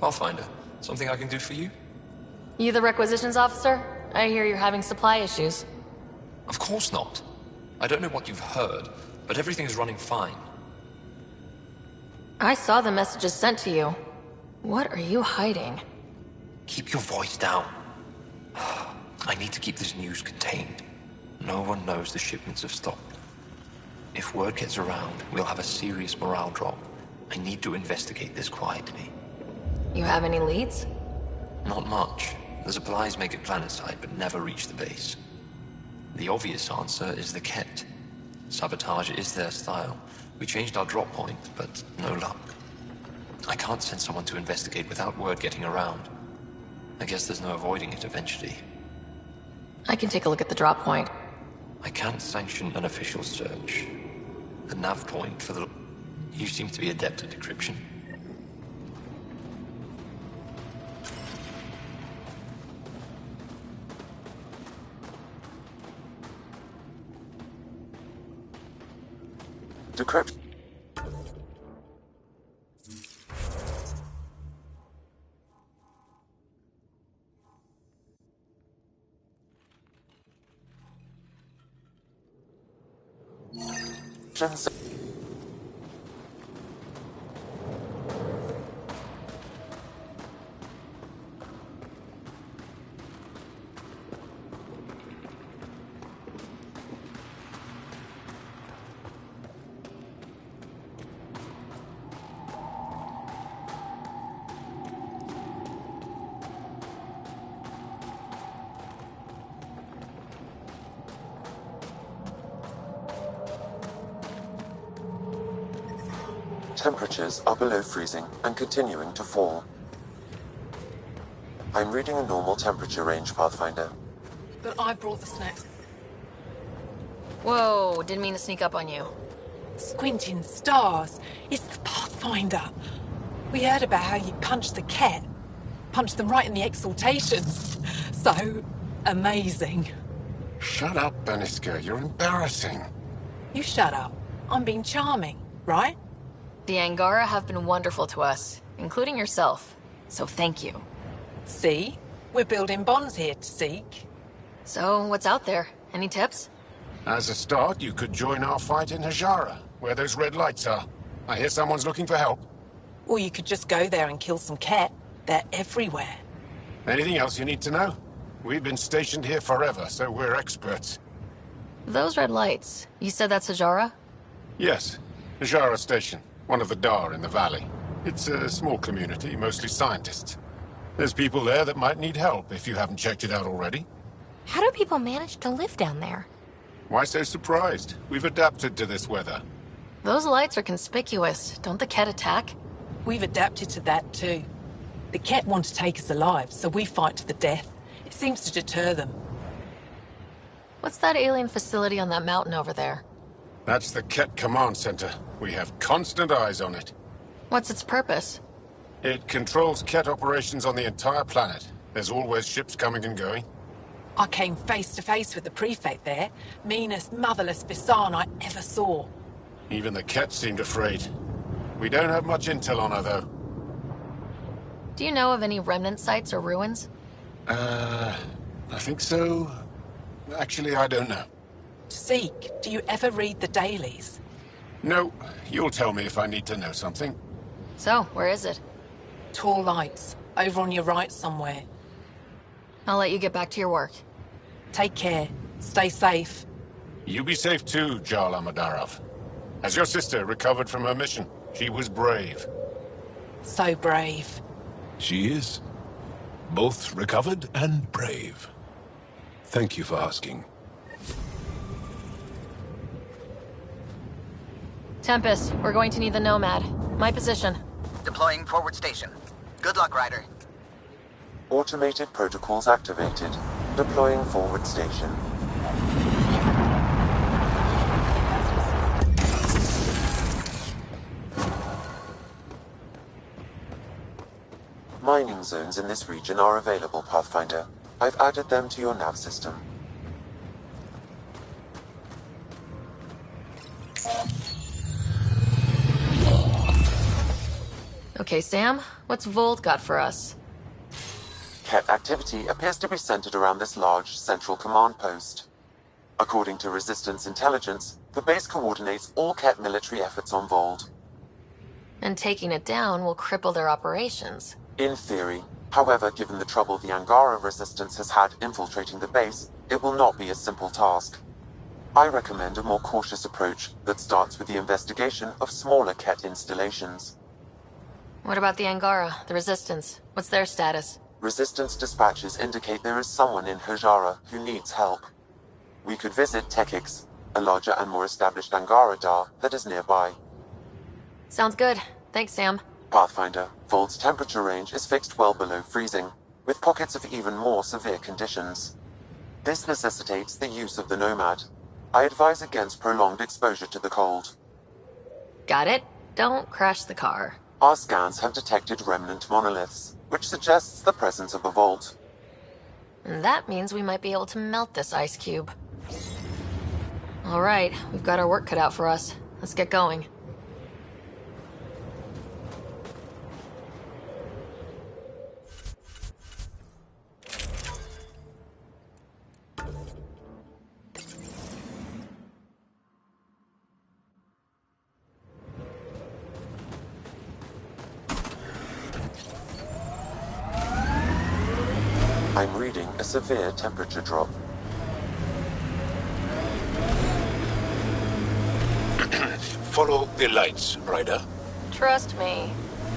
Q: Pathfinder, something I can do for you?
A: You the requisitions officer? I hear you're having supply issues.
Q: Of course not. I don't know what you've heard, but everything is running fine.
A: I saw the messages sent to you. What are you hiding?
Q: Keep your voice down. I need to keep this news contained. No one knows the shipments have stopped.
T: If word gets around, we'll have a serious morale drop. I need to investigate this quietly.
A: You have any leads?
T: Not much. The supplies make it planetside, but never reach the base. The obvious answer is the Ket. Sabotage is their style. We changed our drop point, but no luck. I can't send someone to investigate without word getting around. I guess there's no avoiding it eventually.
A: I can take a look at the drop point.
T: I can't sanction an official search. The nav point for the... You seem to be adept at decryption.
N: Decrypt. Temperatures are below freezing and continuing to fall. I'm reading a normal temperature range, Pathfinder.
F: But I brought the snacks.
A: Whoa, didn't mean to sneak up on you.
F: Squinting stars. It's the Pathfinder. We heard about how you punched the Ket. Punched them right in the exaltations. So amazing.
R: Shut up, Beniska. You're embarrassing.
F: You shut up. I'm being charming, right?
A: The Angara have been wonderful to us, including yourself. So thank you.
F: See? We're building bonds here to seek.
A: So, what's out there? Any tips?
R: As a start, you could join our fight in Hajara, where those red lights are. I hear someone's looking for help.
F: Or you could just go there and kill some Ket. They're everywhere.
R: Anything else you need to know? We've been stationed here forever, so we're experts.
A: Those red lights, you said that's Hajara?
R: Yes, Hajara Station, one of the Dar in the valley. It's a small community, mostly scientists. There's people there that might need help if you haven't checked it out already.
A: How do people manage to live down there?
R: Why so surprised? We've adapted to this weather.
A: Those lights are conspicuous. Don't the Ket attack?
F: We've adapted to that too. The Ket want to take us alive, so we fight to the death. It seems to deter them.
A: What's that alien facility on that mountain over there?
R: That's the Ket Command Center. We have constant eyes on it.
A: What's its purpose?
R: It controls Ket operations on the entire planet. There's always ships coming and going.
F: I came face to face with the prefect there. Meanest, motherless Visan I ever saw.
R: Even the Ket seemed afraid. We don't have much intel on her, though.
A: Do you know of any remnant sites or ruins?
R: I think so. Actually, I don't know.
F: Seek, do you ever read the dailies?
R: No, you'll tell me if I need to know something.
A: So, where is it?
F: Tall lights, over on your right somewhere.
A: I'll let you get back to your work.
F: Take care. Stay safe.
R: You be safe too, Jarl Amadarov. Has your sister recovered from her mission? She was brave.
F: So brave.
R: She is. Both recovered and brave. Thank you for asking.
A: Tempest, we're going to need the Nomad. My position.
D: Deploying forward station. Good luck, Ryder.
N: Automated protocols activated. Deploying forward station. Mining zones in this region are available, Pathfinder. I've added them to your nav system.
A: Okay, Sam, what's Vold got for us?
N: Ket activity appears to be centered around this large central command post. According to Resistance intelligence, the base coordinates all Ket military efforts on Vold.
A: And taking it down will cripple their operations.
N: In theory. However, given the trouble the Angara Resistance has had infiltrating the base, it will not be a simple task. I recommend a more cautious approach that starts with the investigation of smaller Ket installations.
A: What about the Angara, the Resistance? What's their status?
N: Resistance dispatches indicate there is someone in Hojara who needs help. We could visit Tekix, a larger and more established Angara Dar that is nearby.
A: Sounds good. Thanks, Sam.
N: Pathfinder, Vold's temperature range is fixed well below freezing, with pockets of even more severe conditions. This necessitates the use of the Nomad. I advise against prolonged exposure to the cold.
A: Got it. Don't crash the car.
N: Our scans have detected remnant monoliths, which suggests the presence of a vault.
A: And that means we might be able to melt this ice cube. All right, we've got our work cut out for us. Let's get going.
N: I'm reading a severe temperature drop.
R: Follow the lights, Ryder.
E: Trust me.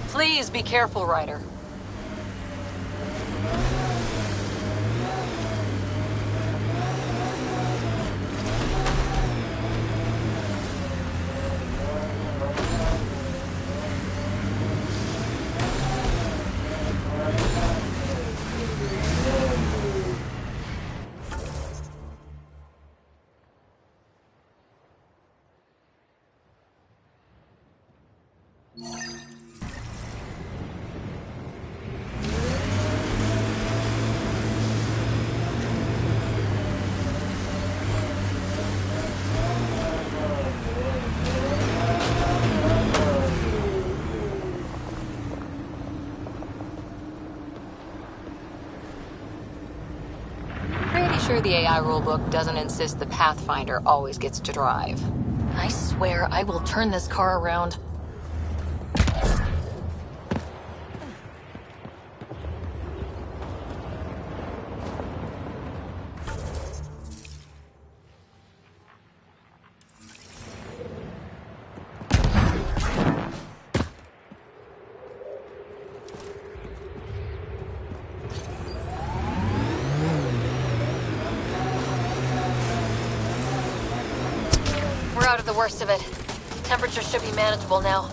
E: Please be careful, Ryder. Sure the AI rulebook doesn't insist the Pathfinder always gets to drive.
A: I swear I will turn this car around. We're out of the worst of it. Temperature should be manageable now.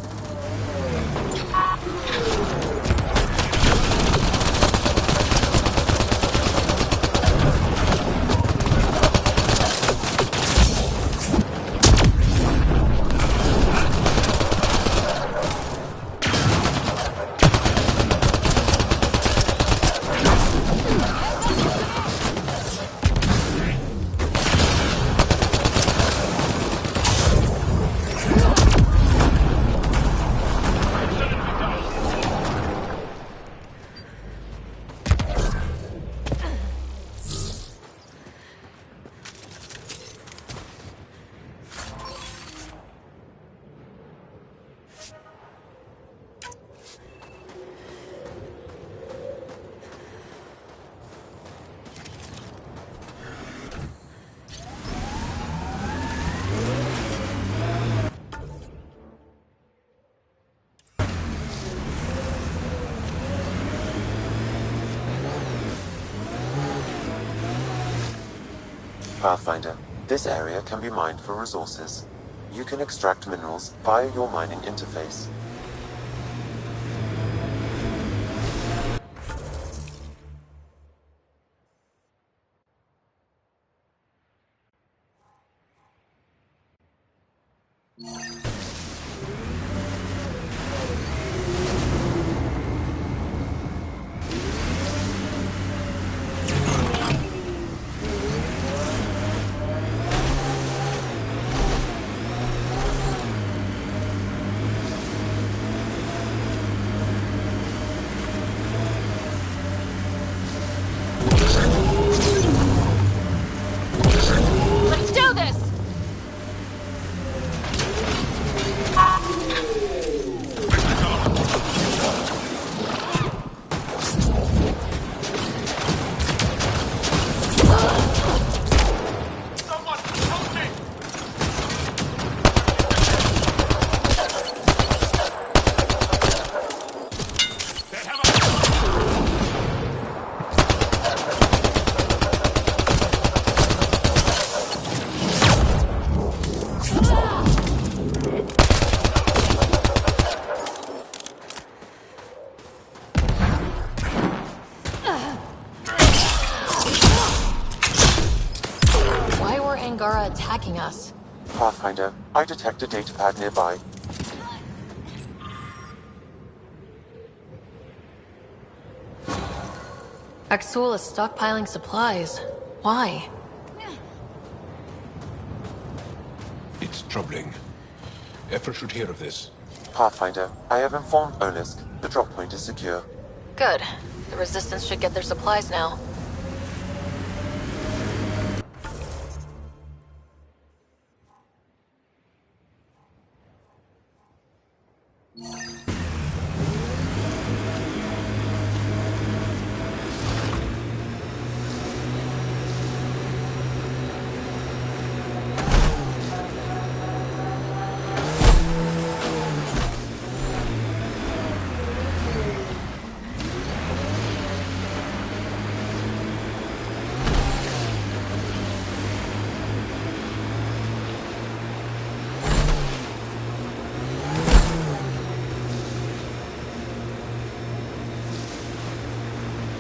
N: Pathfinder, this area can be mined for resources. You can extract minerals via your mining interface.
A: Let's do this!
N: Pathfinder, I detect a datapad nearby.
A: Axul is stockpiling supplies. Why?
R: It's troubling. Efra should hear of this.
N: Pathfinder, I have informed Olisk. The drop point is secure.
A: Good. The Resistance should get their supplies now.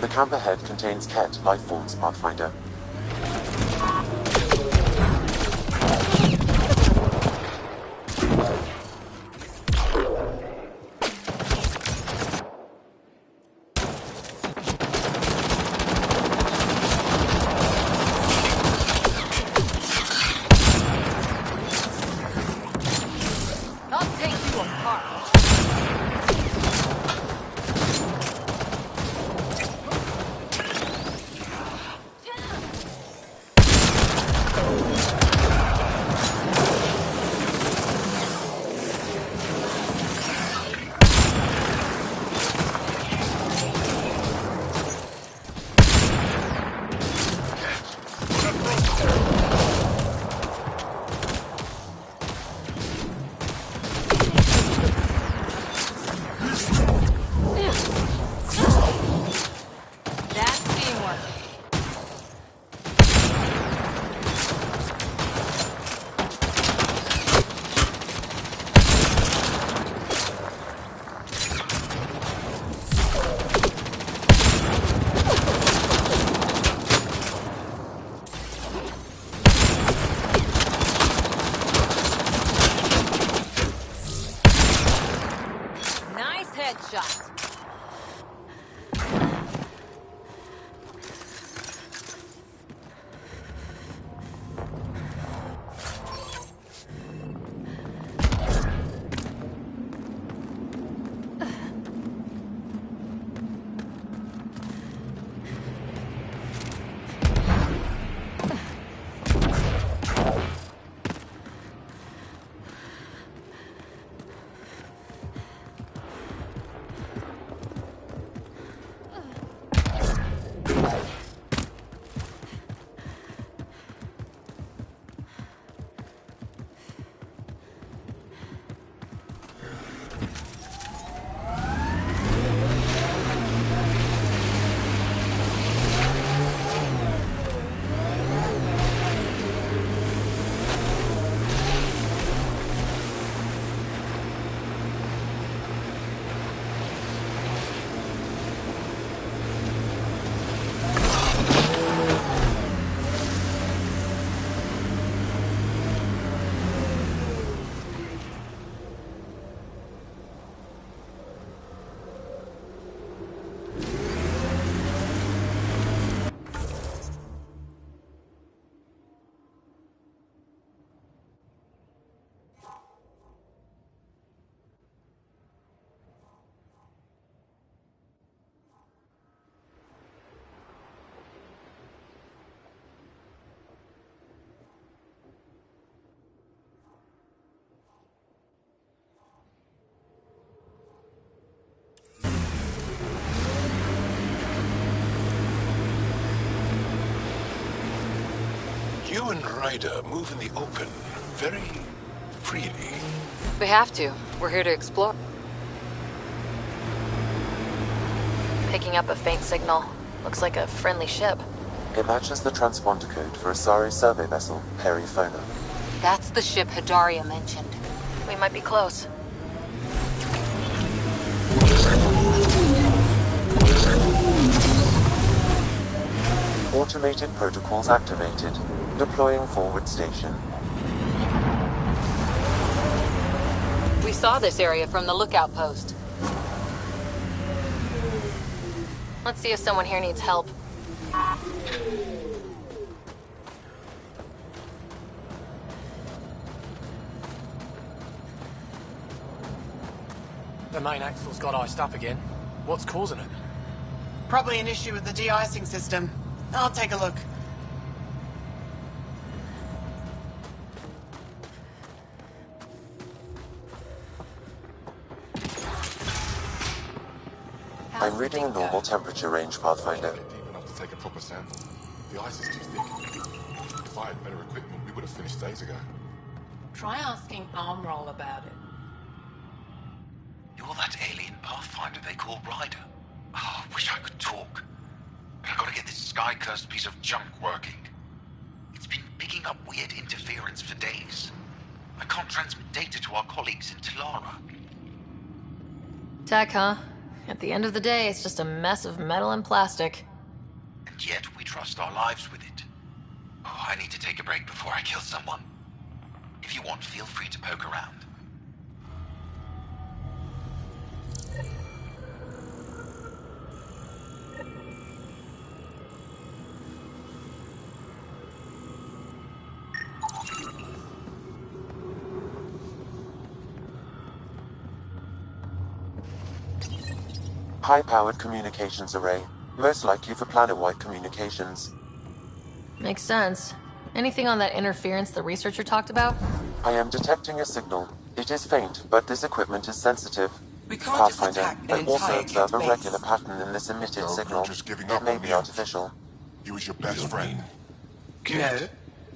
N: The camp ahead contains Ket lifeforms, Pathfinder.
A: I'll take you apart. Headshot.
R: You and Ryder move in the open very freely.
E: We have to. We're here to explore.
A: Picking up a faint signal. Looks like a friendly ship.
N: It matches the transponder code for a Asari survey vessel, Perifona.
E: That's the ship Hadaria mentioned.
A: We might be close.
N: Automated protocols activated. Deploying forward station.
E: saw this area from the lookout post.
A: Let's see if someone here needs help.
U: The main axle's got iced up again. What's causing it?
V: Probably an issue with the de-icing system. I'll take a look.
N: I'm reading a normal temperature range, Pathfinder.
O: Deep enough to take a proper sample. The ice is too thick. If I had better equipment, we would have finished days ago.
F: Try asking Armroll about it.
H: You're that alien Pathfinder they call Ryder. Oh, I wish I could talk. But I gotta get this sky-cursed piece of junk working. It's been picking up weird interference for days. I can't transmit data to our colleagues in Talara.
A: Tech, huh? At the end of the day, it's just a mess of metal and plastic.
H: And yet we trust our lives with it. Oh, I need to take a break before I kill someone. If you want, feel free to poke around.
N: High-powered communications array. Most likely for planet-wide communications.
A: Makes sense. Anything on that interference the researcher talked about?
N: I am detecting a signal. It is faint, but this equipment is sensitive.
V: We can't just
N: Pathfinder,
V: attack an
N: I also
V: entire
N: observe a
V: base.
N: regular pattern in this emitted signal. It may be artificial.
O: He was your best friend.
V: No.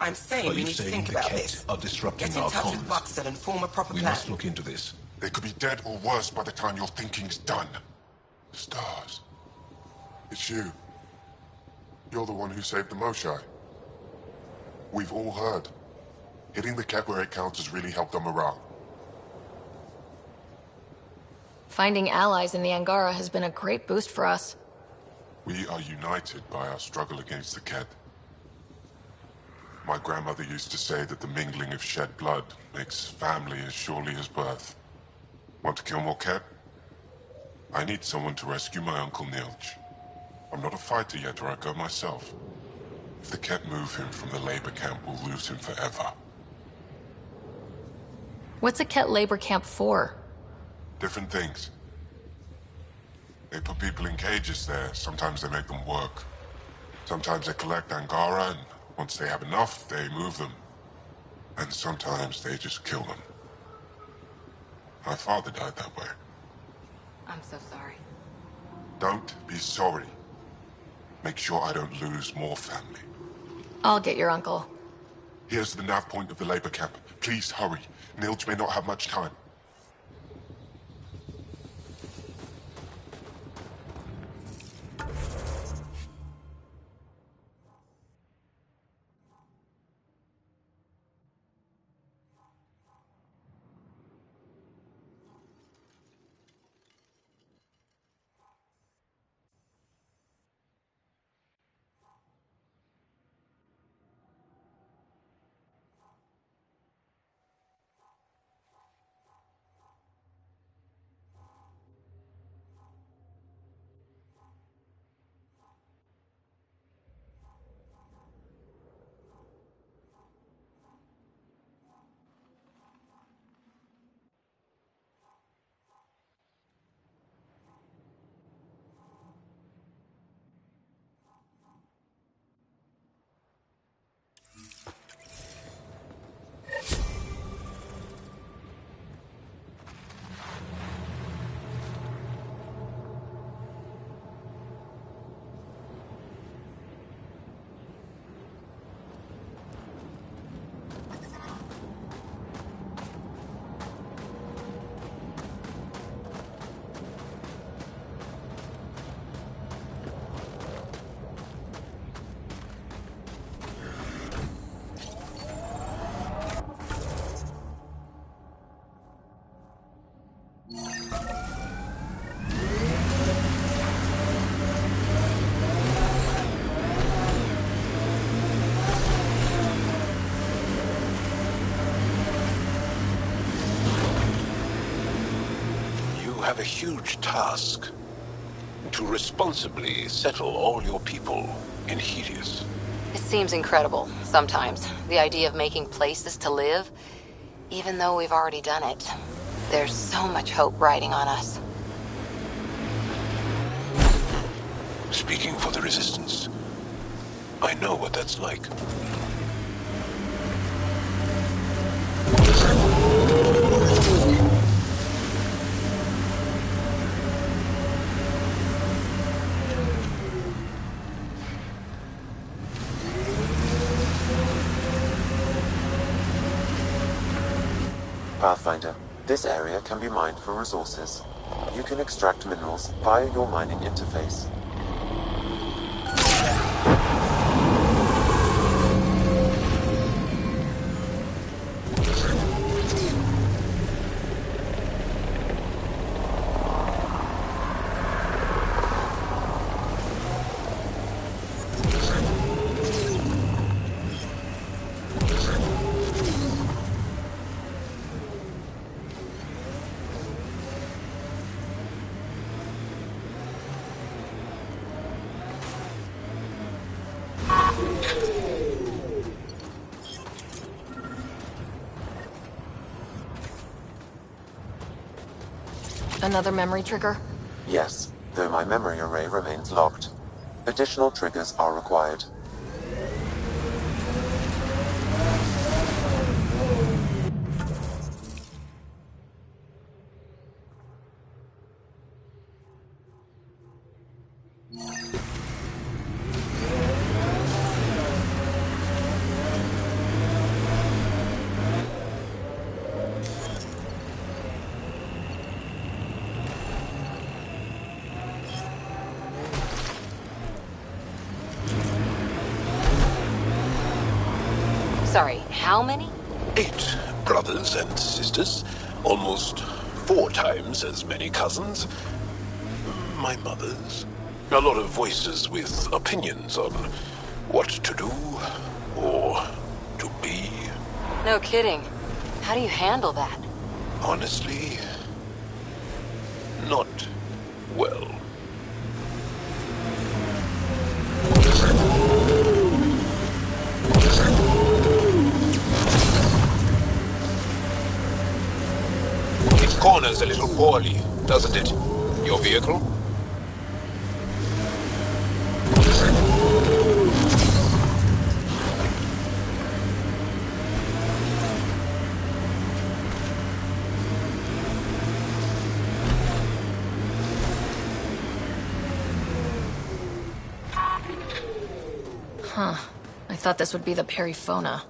V: I'm saying
R: Are
V: we
R: you
V: need to
R: saying
V: think
R: the
V: about
R: Ket
V: this.
R: are disrupting
V: Get in
R: our
V: touch with
R: comms?
V: Buxton and form a proper
R: We
V: plan.
R: must look into this.
O: They could be dead or worse by the time your thinking's done. Stars. It's you. You're the one who saved the Moshai. We've all heard. Hitting the Ket where it counts has really helped our morale.
A: Finding allies in the Angara has been a great boost for us.
O: We are united by our struggle against the Ket. My grandmother used to say that the mingling of shed blood makes family as surely as birth. Want to kill more Ket? I need someone to rescue my Uncle Nilch. I'm not a fighter yet, or I'd go myself. If the Ket move him from the labor camp, we'll lose him forever.
A: What's a Ket labor camp for?
O: Different things. They put people in cages there. Sometimes they make them work. Sometimes they collect Angara, and once they have enough, they move them. And sometimes they just kill them. My father died that way.
E: I'm so sorry.
O: Don't be sorry. Make sure I don't lose more family.
A: I'll get your uncle.
O: Here's the nav point of the labor camp. Please hurry. Nilch may not have much time.
R: have a huge task. To responsibly settle all your people in Helios.
E: It seems incredible, sometimes. The idea of making places to live, even though we've already done it. There's so much hope riding on us.
R: Speaking for the Resistance, I know what that's like.
N: Pathfinder, this area can be mined for resources. You can extract minerals via your mining interface.
A: Another memory trigger?
N: Yes, though my memory array remains locked. Additional triggers are required.
E: Sorry, how many?
R: 8 brothers and sisters, almost 4 times as many cousins. My mother's. A lot of voices with opinions on what to do or to be.
E: No kidding. How do you handle that?
R: Honestly, not well. It corners a little poorly, doesn't it? Your vehicle?
A: Huh. I thought this would be the periphona.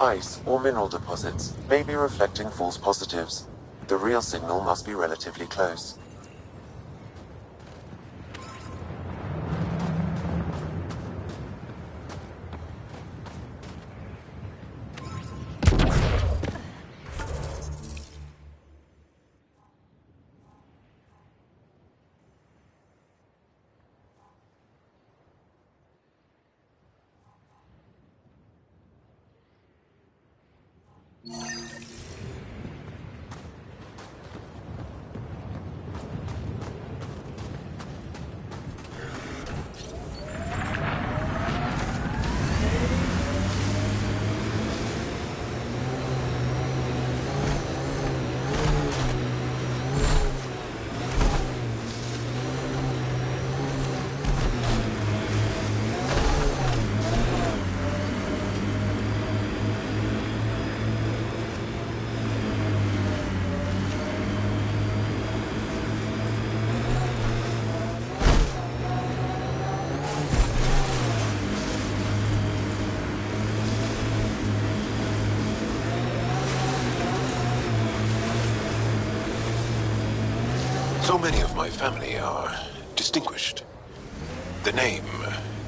N: Ice or mineral deposits may be reflecting false positives. The real signal must be relatively close.
R: So many of my family are distinguished. The name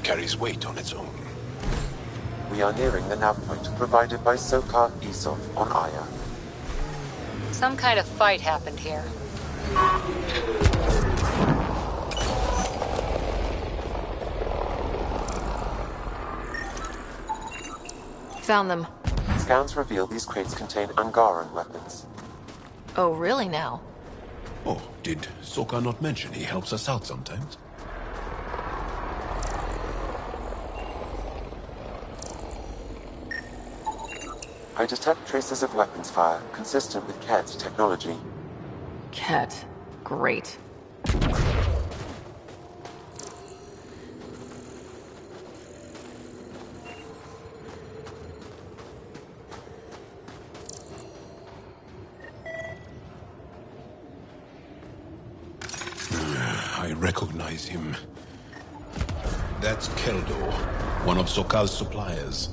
R: carries weight on its own.
N: We are nearing the nav point provided by Sokar Isov on Aya.
E: Some kind of fight happened here.
A: Found them.
N: Scans reveal these crates contain Angaran weapons.
A: Oh, really now?
R: Oh, did Soka not mention he helps us out sometimes?
N: I detect traces of weapons fire, consistent with Ket's technology.
G: Ket. Great.
R: I recognize him. That's Keldo, one of Soka's suppliers.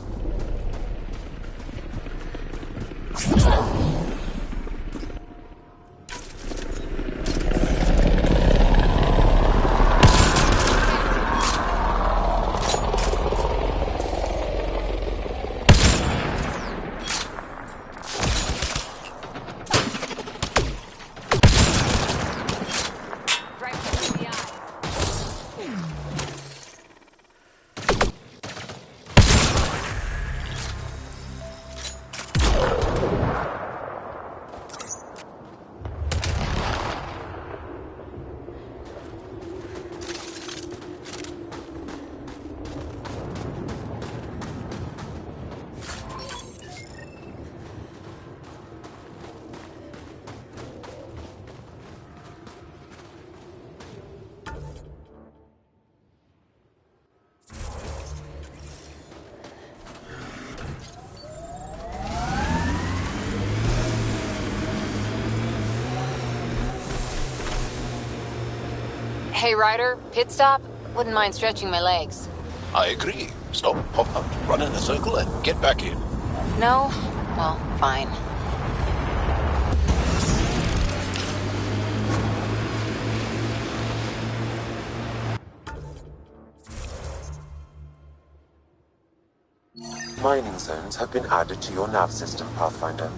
E: Hey, Ryder, pit stop? Wouldn't mind stretching my legs.
R: I agree. Stop, hop out, run in a circle, and get back in.
E: No? Well, fine.
N: Mining zones have been added to your nav system, Pathfinder.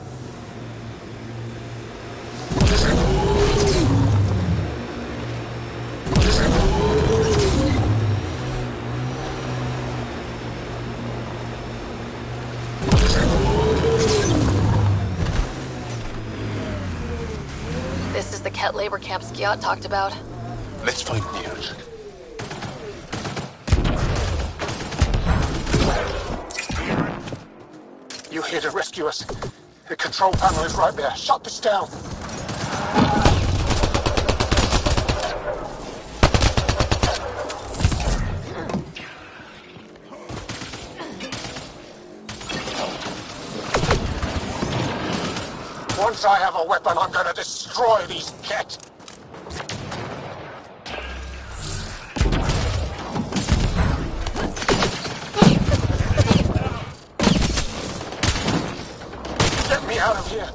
A: This is the Ket labor camp Skiot talked about.
R: Let's find Niels.
B: You here to rescue us? The control panel is right there. Shut this down. Once I have a weapon, I'm gonna destroy these Ket. Get me out of here.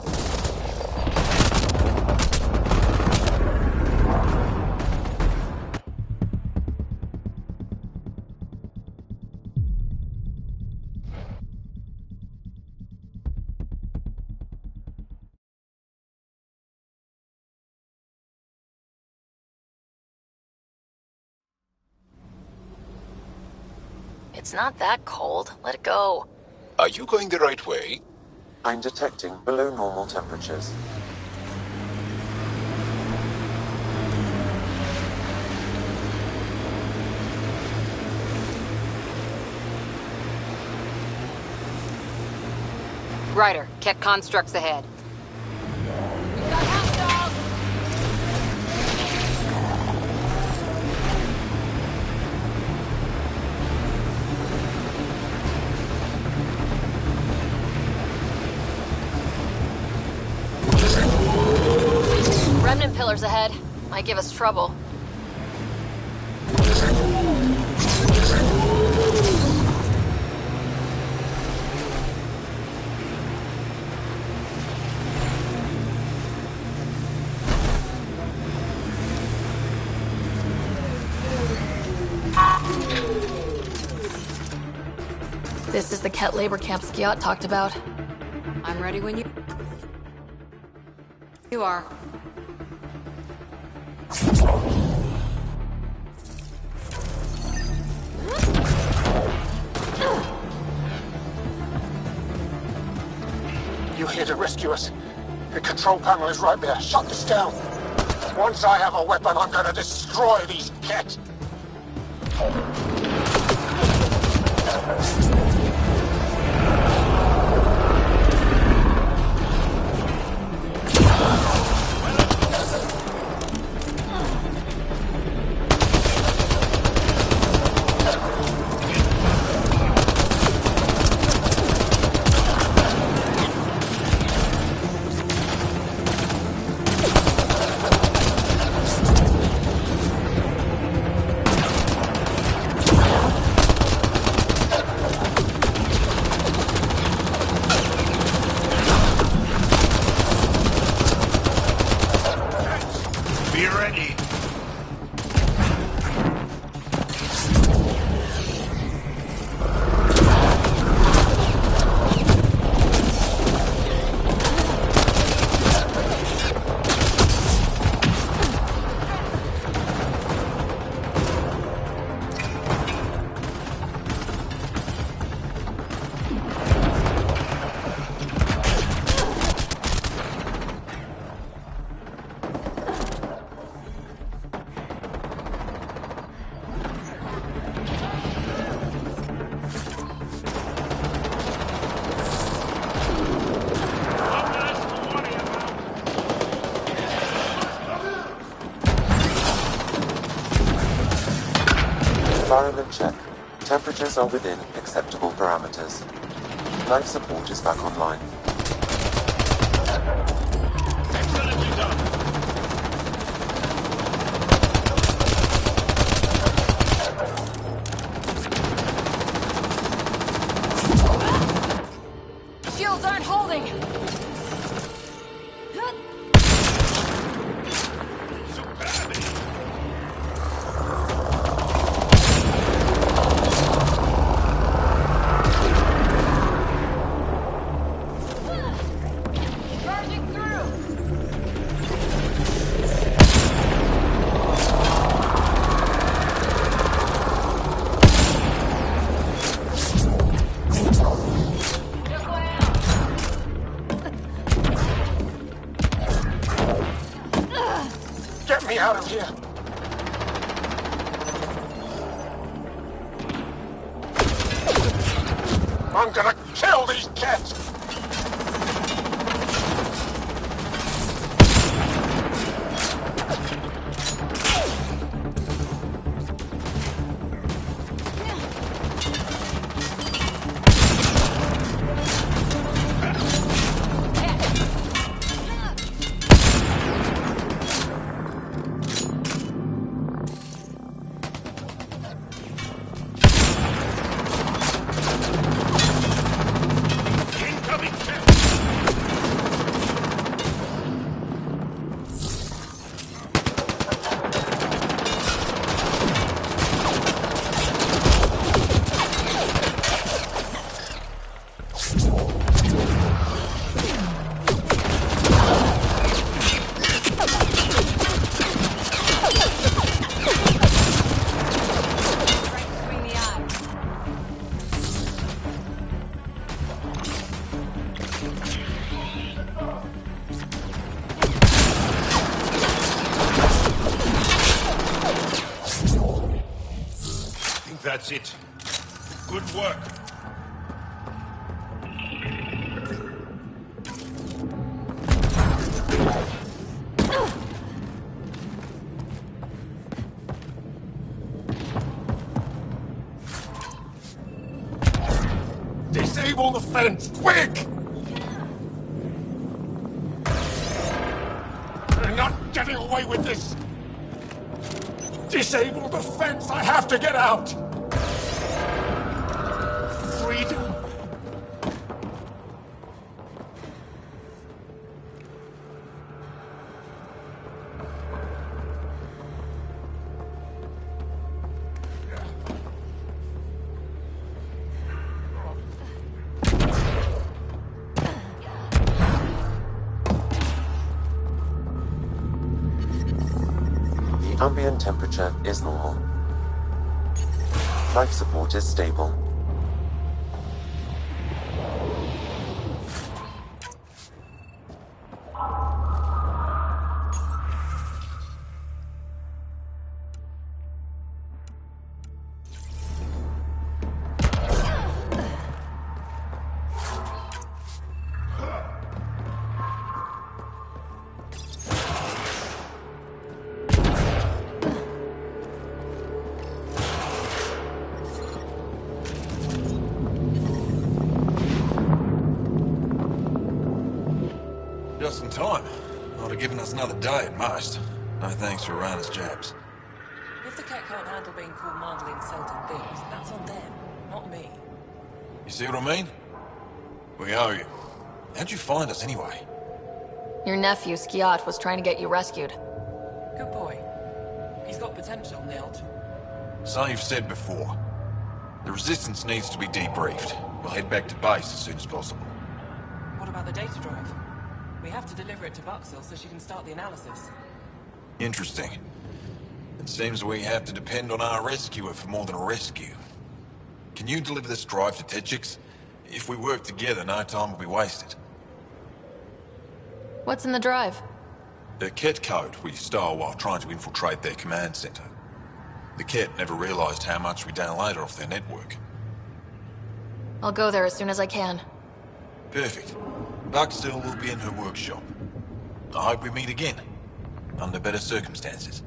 A: It's not that cold. Let it go.
R: Are you going the right way?
N: I'm detecting below normal temperatures.
E: Ryder, Ket constructs ahead.
A: Remnant pillars ahead. Might give us trouble. This is the Ket labor camp Skiot talked about.
E: I'm ready when you are.
B: You here to rescue us? The control panel is right there. Shut this down. Once I have a weapon, I'm gonna destroy these Ket.
R: Be ready.
N: Environment check. Temperatures are within acceptable parameters. Life support is back online.
R: Excellently done.
A: Shields aren't holding! Charging through!
B: Get me out of here! I'm gonna kill these Ket!
R: Incoming Ket.
A: Between the eyes.
R: I think that's it. Good work.
B: Disable the fence, quick! You're not getting away with this! Disable the fence, I have to get out! Freedom.
N: Ambient temperature is normal. Life support is stable.
L: time. Might have given us another day at most. No thanks for Rana's jabs.
F: If the cat can't handle being called mildly insulting things, that's on them, not me.
L: You see what I mean? We owe you. How'd you find us anyway?
A: Your nephew, Skiat, was trying to get you rescued.
F: Good boy. He's got potential, Nilt.
L: So you've said before. The Resistance needs to be debriefed. We'll head back to base as soon as possible.
F: What about the data drive? We have to deliver it to Buxel so she can start the analysis.
L: Interesting. It seems we have to depend on our rescuer for more than a rescue. Can you deliver this drive to Tetchix? If we work together, no time will be wasted.
A: What's in the drive?
L: The Ket code we stole while trying to infiltrate their command center. The Ket never realized how much we downloaded off their network.
A: I'll go there as soon as I can.
L: Perfect. Buxel will be in her workshop. I hope we meet again, under better circumstances.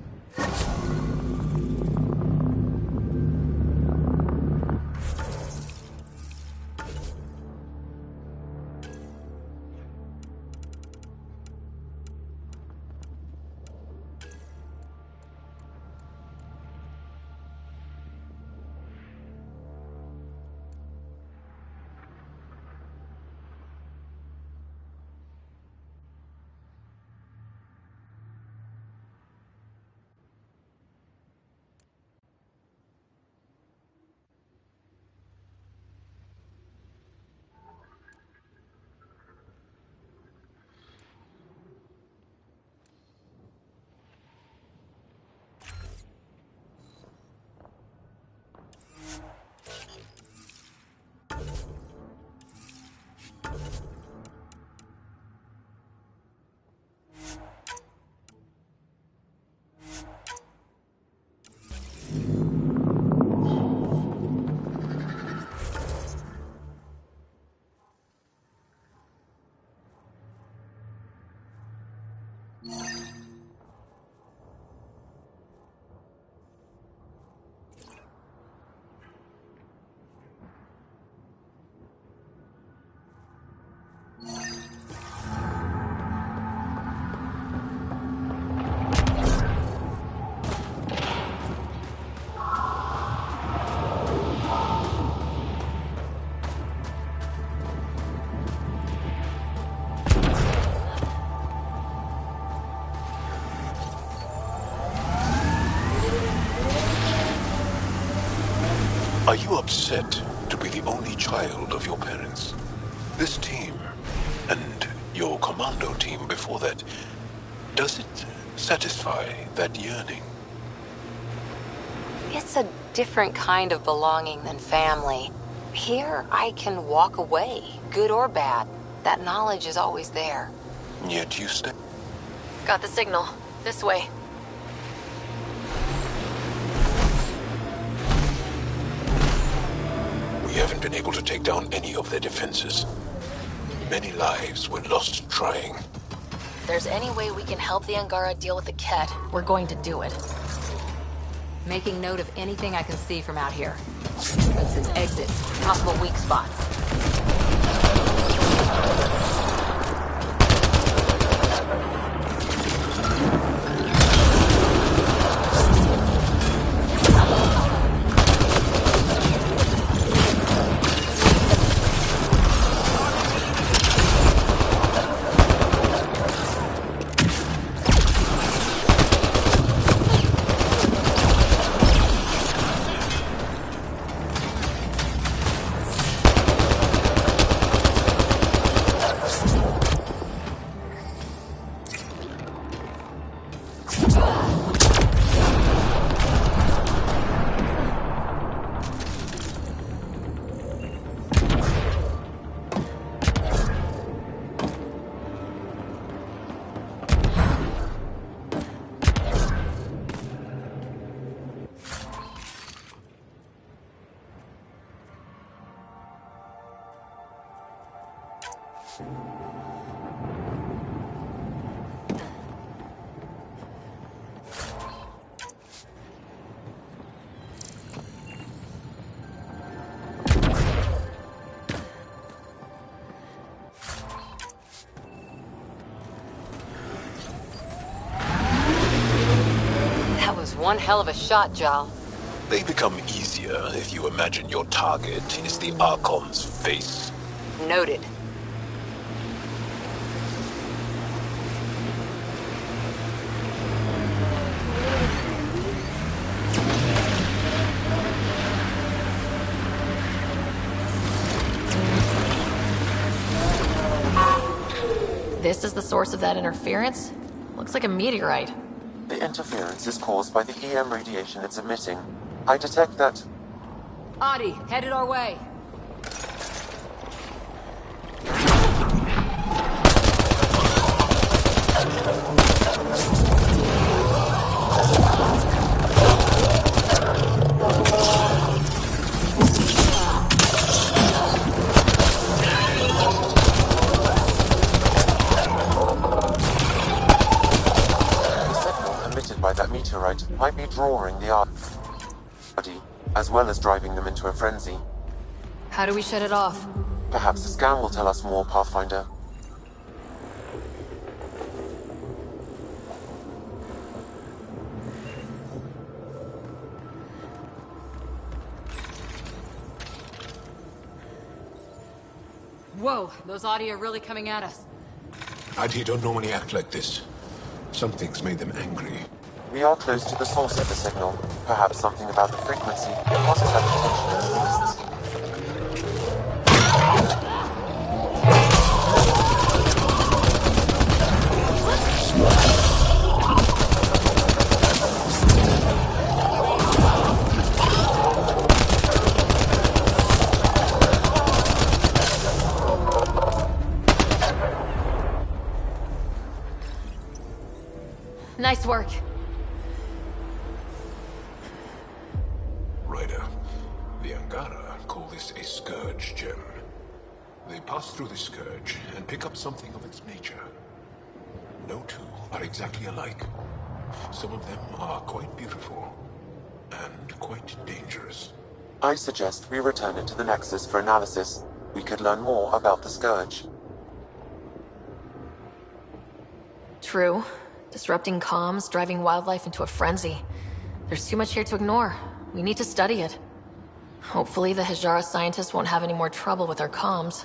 R: Are you upset to be the only child of your parents? This team, and your commando team before that, does it satisfy that yearning?
E: It's a different kind of belonging than family. Here, I can walk away, good or bad. That knowledge is always there.
R: Yet you stay.
A: Got the signal. This way.
R: We haven't been able to take down any of their defenses. Many lives were lost trying.
A: If there's any way we can help the Angara deal with the Ket, we're going to do it.
E: Making note of anything I can see from out here. For instance, exits, possible weak spots. One hell of a shot, Jal.
R: They become easier if you imagine your target is the Archon's face.
E: Noted.
A: This is the source of that interference? Looks like a meteorite.
N: The interference is caused by the EM radiation it's emitting. I detect that...
J: Adi, headed our way.
N: by that meteorite might be drawing the body, as well as driving them into a frenzy.
A: How do we shut it off?
N: Perhaps the scan will tell us more, Pathfinder.
J: Whoa, those audio are really coming at us.
R: Adi don't normally act like this. Something's made them angry.
N: We are close to the source of the signal. Perhaps something about the frequency causes that attention in the beasts.
A: Nice work.
R: Ryder, the Angara call this a Scourge gem. They pass through the Scourge and pick up something of its nature. No two are exactly alike. Some of them are quite beautiful, and quite dangerous.
N: I suggest we return it to the Nexus for analysis. We could learn more about the Scourge.
A: True. Disrupting comms, driving wildlife into a frenzy. There's too much here to ignore. We need to study it. Hopefully the Hijara scientists won't have any more trouble with our comms.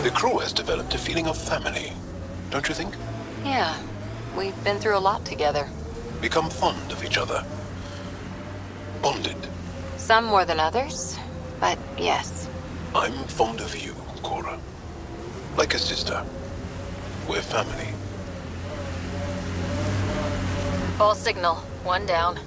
R: The crew has developed a feeling of family, don't you think?
E: Yeah, we've been through a lot together.
R: Become fond of each other. Bonded.
E: Some more than others, but yes.
R: I'm fond of you, Cora. Like a sister. We're family.
A: Full signal. One down.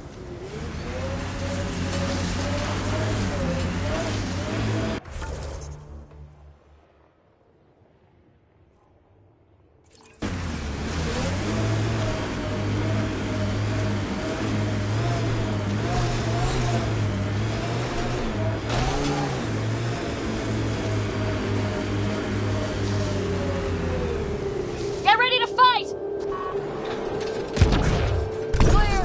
A: Get ready to fight! Clear!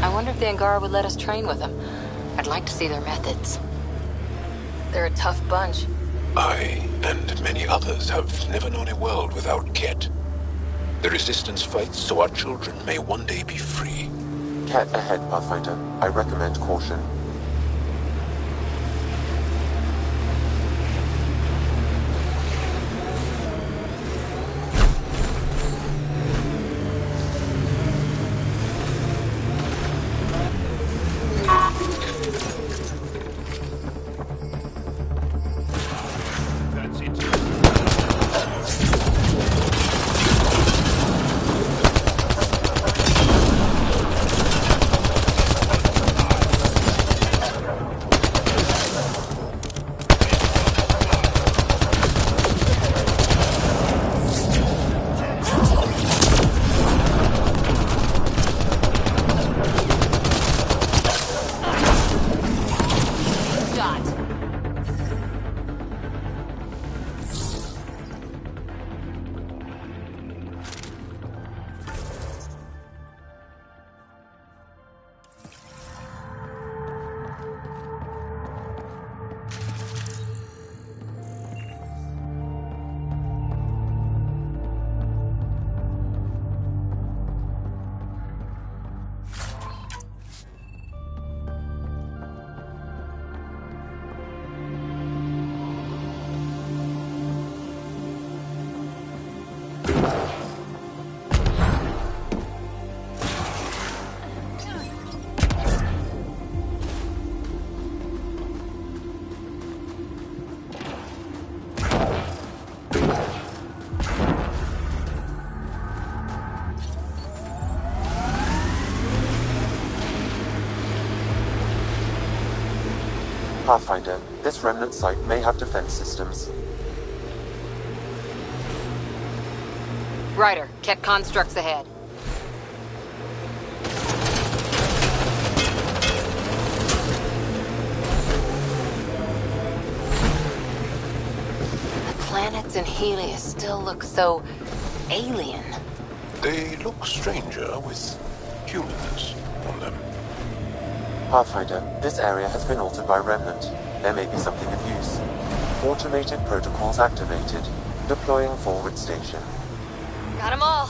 E: I wonder if the Angara would let us train with them. I'd like to see their methods.
A: They're a tough bunch.
R: I, and many others, have never known a world without Ket. The Resistance fights so our children may one day be free.
N: Ket ahead, Pathfinder. I recommend caution.
R: That's it.
N: Pathfinder, this remnant site may have defense systems.
E: Ryder, Ket constructs ahead. The planets in Helios still look so alien.
R: They look stranger with humans on them.
N: Pathfinder, this area has been altered by Remnant. There may be something of use. Automated protocols activated. Deploying forward station.
E: Got 'em all.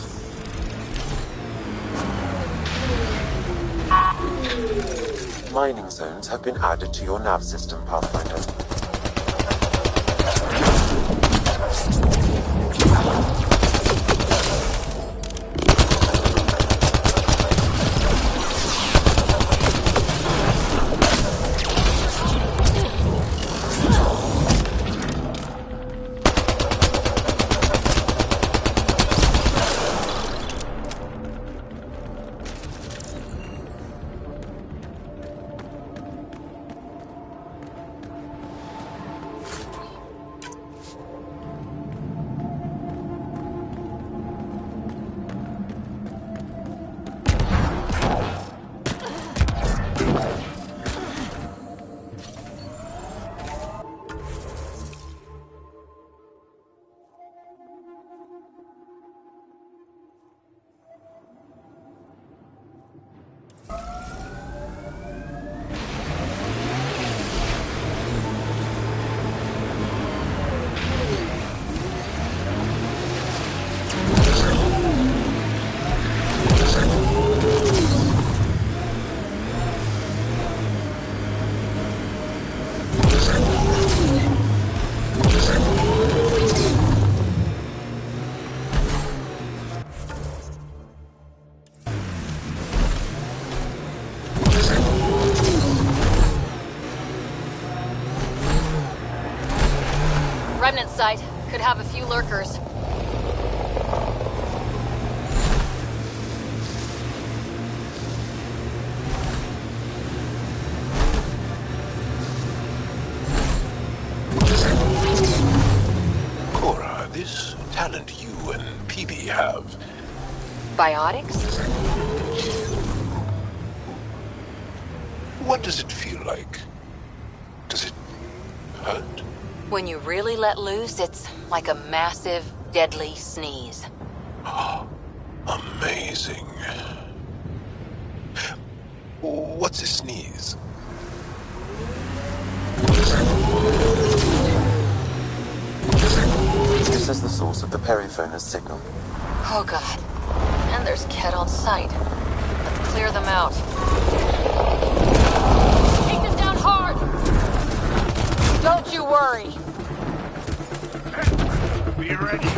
N: Mining zones have been added to your nav system, Pathfinder.
A: Remnant site. Could have a few lurkers.
R: Cora, this talent you and PB have.
E: Biotics?
R: What does it feel like? Does it hurt?
E: When you really let loose, it's like a massive, deadly sneeze.
R: Amazing. What's a sneeze?
N: This is the source of the periphone's signal.
E: Oh god.
A: And there's Ket on site. Let's clear them out. Take them down hard!
E: Don't you worry.
B: Be ready.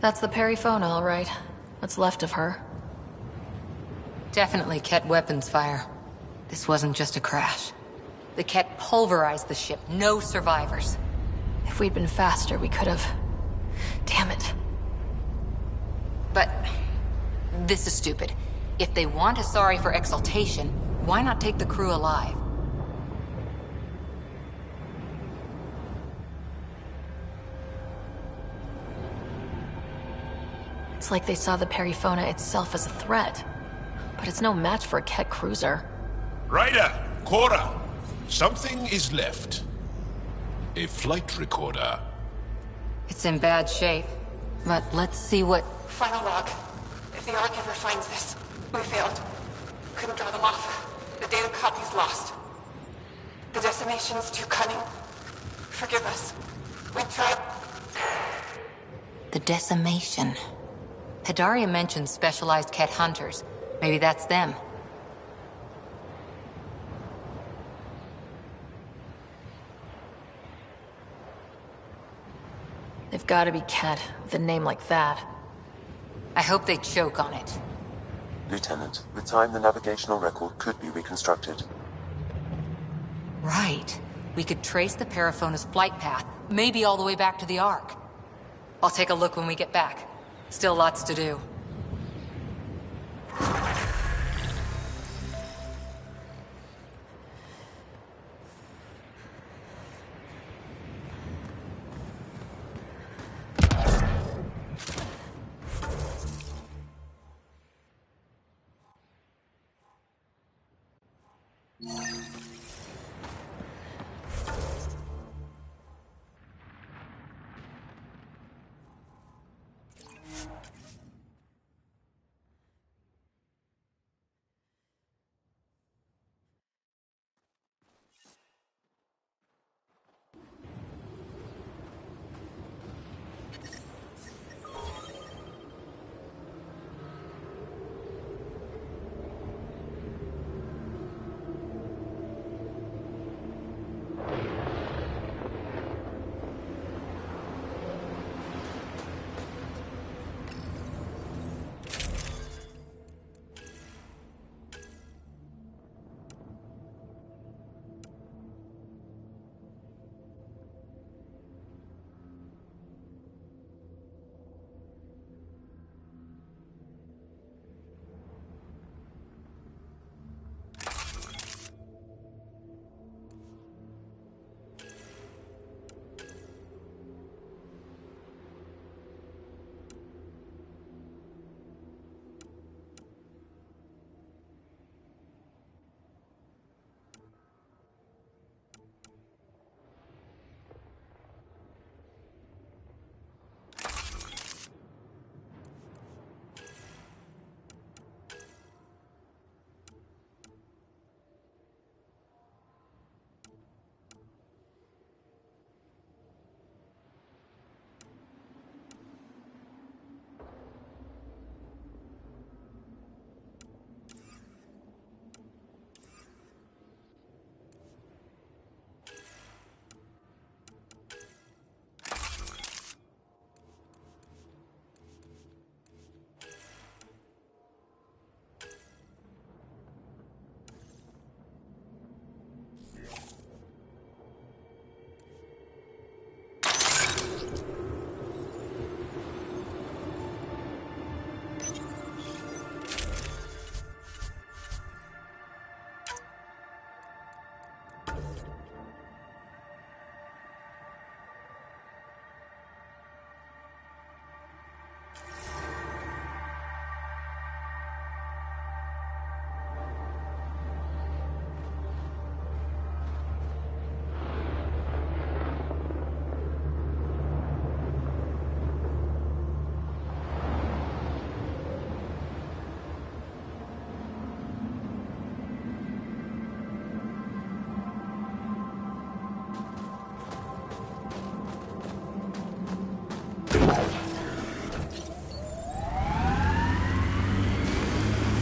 A: That's the Perifona, all right. What's left of her.
E: Definitely Ket weapons fire. This wasn't just a crash. The Ket pulverized the ship. No survivors.
A: If we'd been faster, we could have... Damn it.
E: But... this is stupid. If they want Asari for exaltation, why not take the crew alive?
A: It's like they saw the Perifona itself as a threat. But it's no match for a Ket cruiser.
R: Ryder, Cora, something is left. A flight recorder.
E: It's in bad shape. But let's see what...
F: Final log. If the Ark ever finds this, we failed. Couldn't draw them off. The data copy's lost. The decimation's too cunning. Forgive us. We tried...
E: The decimation. Hidaria mentioned specialized Ket hunters. Maybe that's them.
A: They've gotta be Ket, with a name like that.
E: I hope they choke on it.
N: Lieutenant, with time the navigational record could be reconstructed.
E: Right. We could trace the Perifona's flight path, maybe all the way back to the Ark. I'll take a look when we get back. Still lots to do.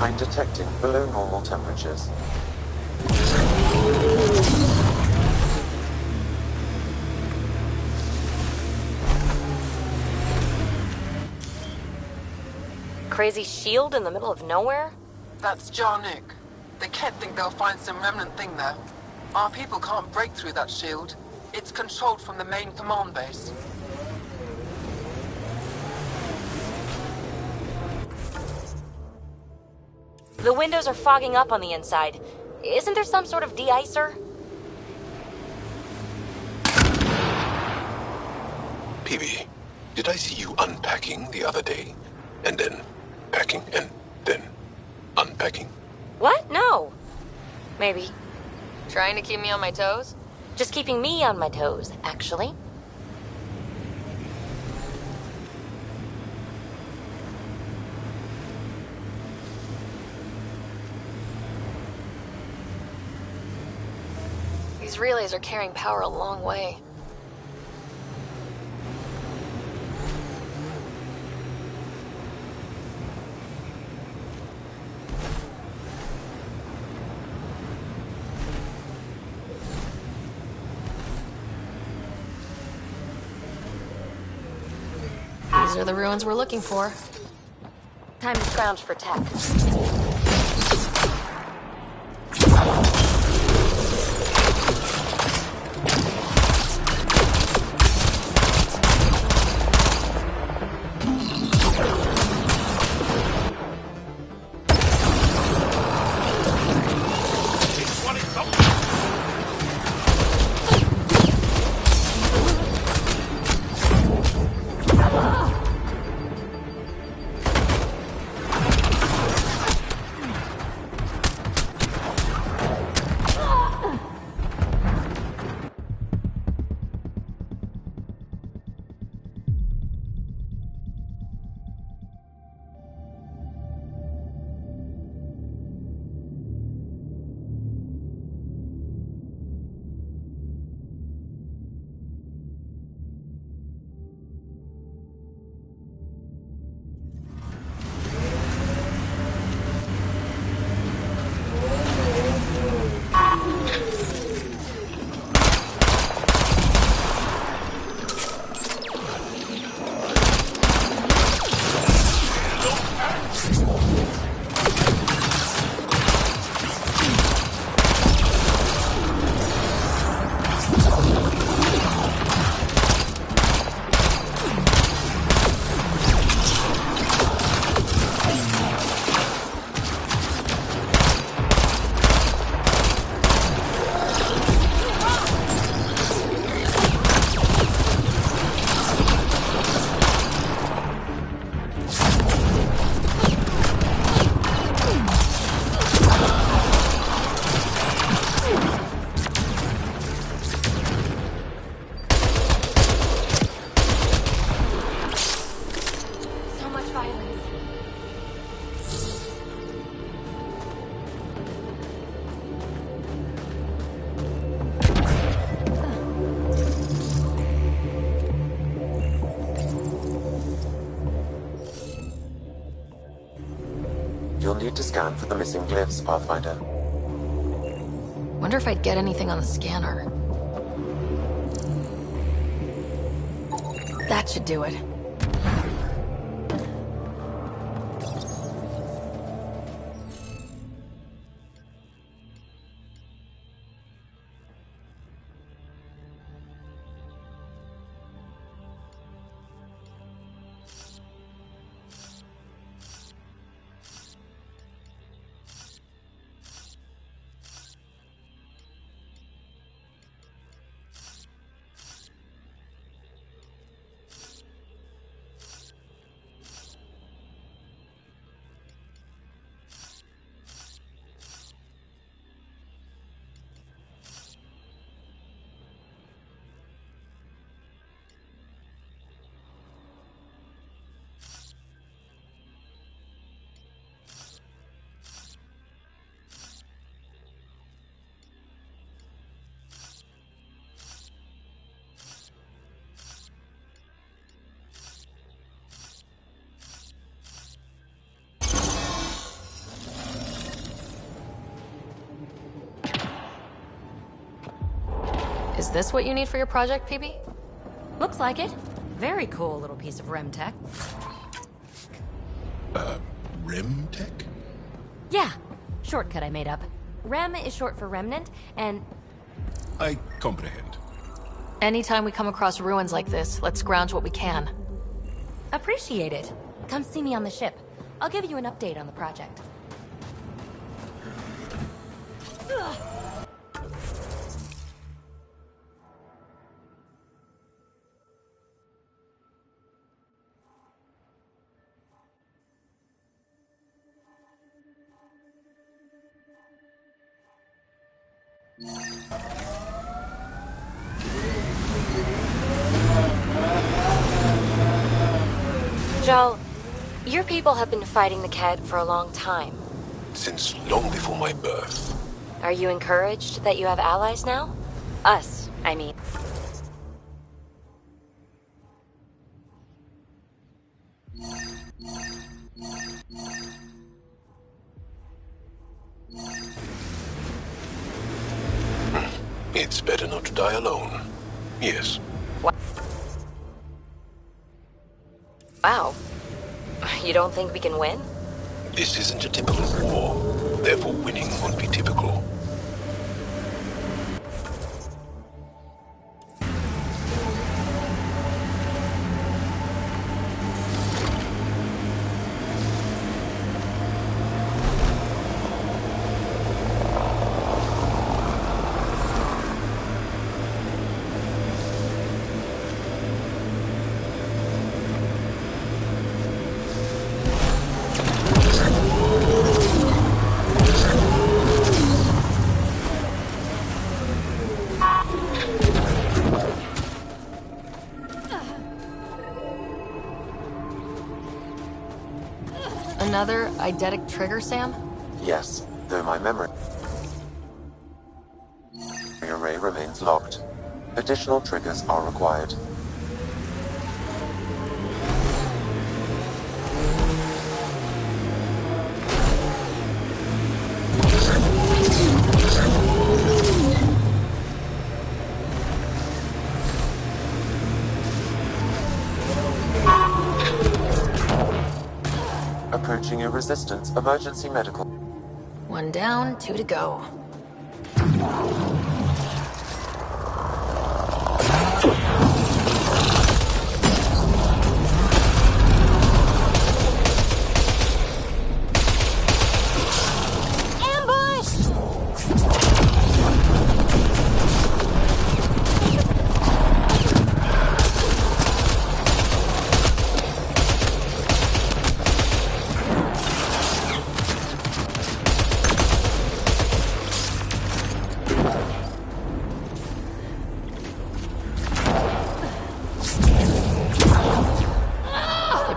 N: I'm detecting below normal temperatures.
E: crazy shield in the middle of nowhere?
K: That's Jarnik. They can't think they'll find some remnant thing there. Our people can't break through that shield. It's controlled from the main command base.
E: The windows are fogging up on the inside. Isn't there some sort of de-icer?
R: PB, did I see you unpacking the other day? And then packing and then unpacking?
E: What? No. Maybe.
A: Trying to keep me on my toes?
E: Just keeping me on my toes, actually.
A: These relays are carrying power a long way. These are the ruins we're looking for.
E: Time to scrounge for tech.
N: You'll need to scan for the missing glyphs, Pathfinder.
A: Wonder if I'd get anything on the scanner. That should do it. Is this what you need for your project, PB?
J: Looks like it. Very cool little piece of REM tech.
R: REM tech?
C: Yeah, shortcut I made up. REM is short for remnant, and...
R: I comprehend.
A: Anytime we come across ruins like this, let's scrounge what we can.
C: Appreciate it. Come see me on the ship. I'll give you an update on the project. Ugh.
M: Joel, your people have been fighting the Kett for a long time.
R: Since long before my birth.
M: Are you encouraged that you have allies now? Us, I mean.
R: It's better not to die alone. Yes.
M: Wow. You don't think we can win?
R: This isn't a typical war. Therefore, winning won't be typical.
A: Another eidetic trigger, Sam?
N: Yes, though my memory array remains locked. Additional triggers are required. Approaching a resistance emergency medical.
A: One down, 2 to go.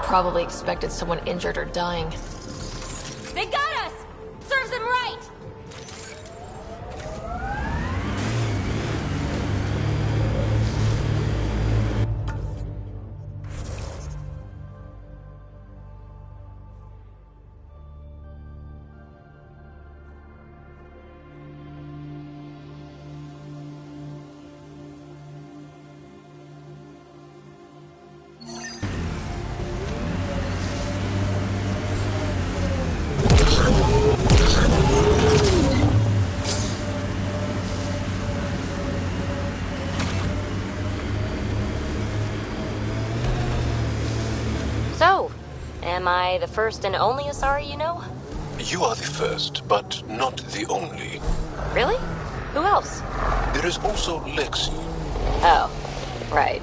A: Probably expected someone injured or dying.
C: They got us! Serves them right!
M: So, am I the first and only Asari you know?
R: You are the first, but not the only.
M: Really? Who else?
R: There is also Lexi.
M: Oh, right.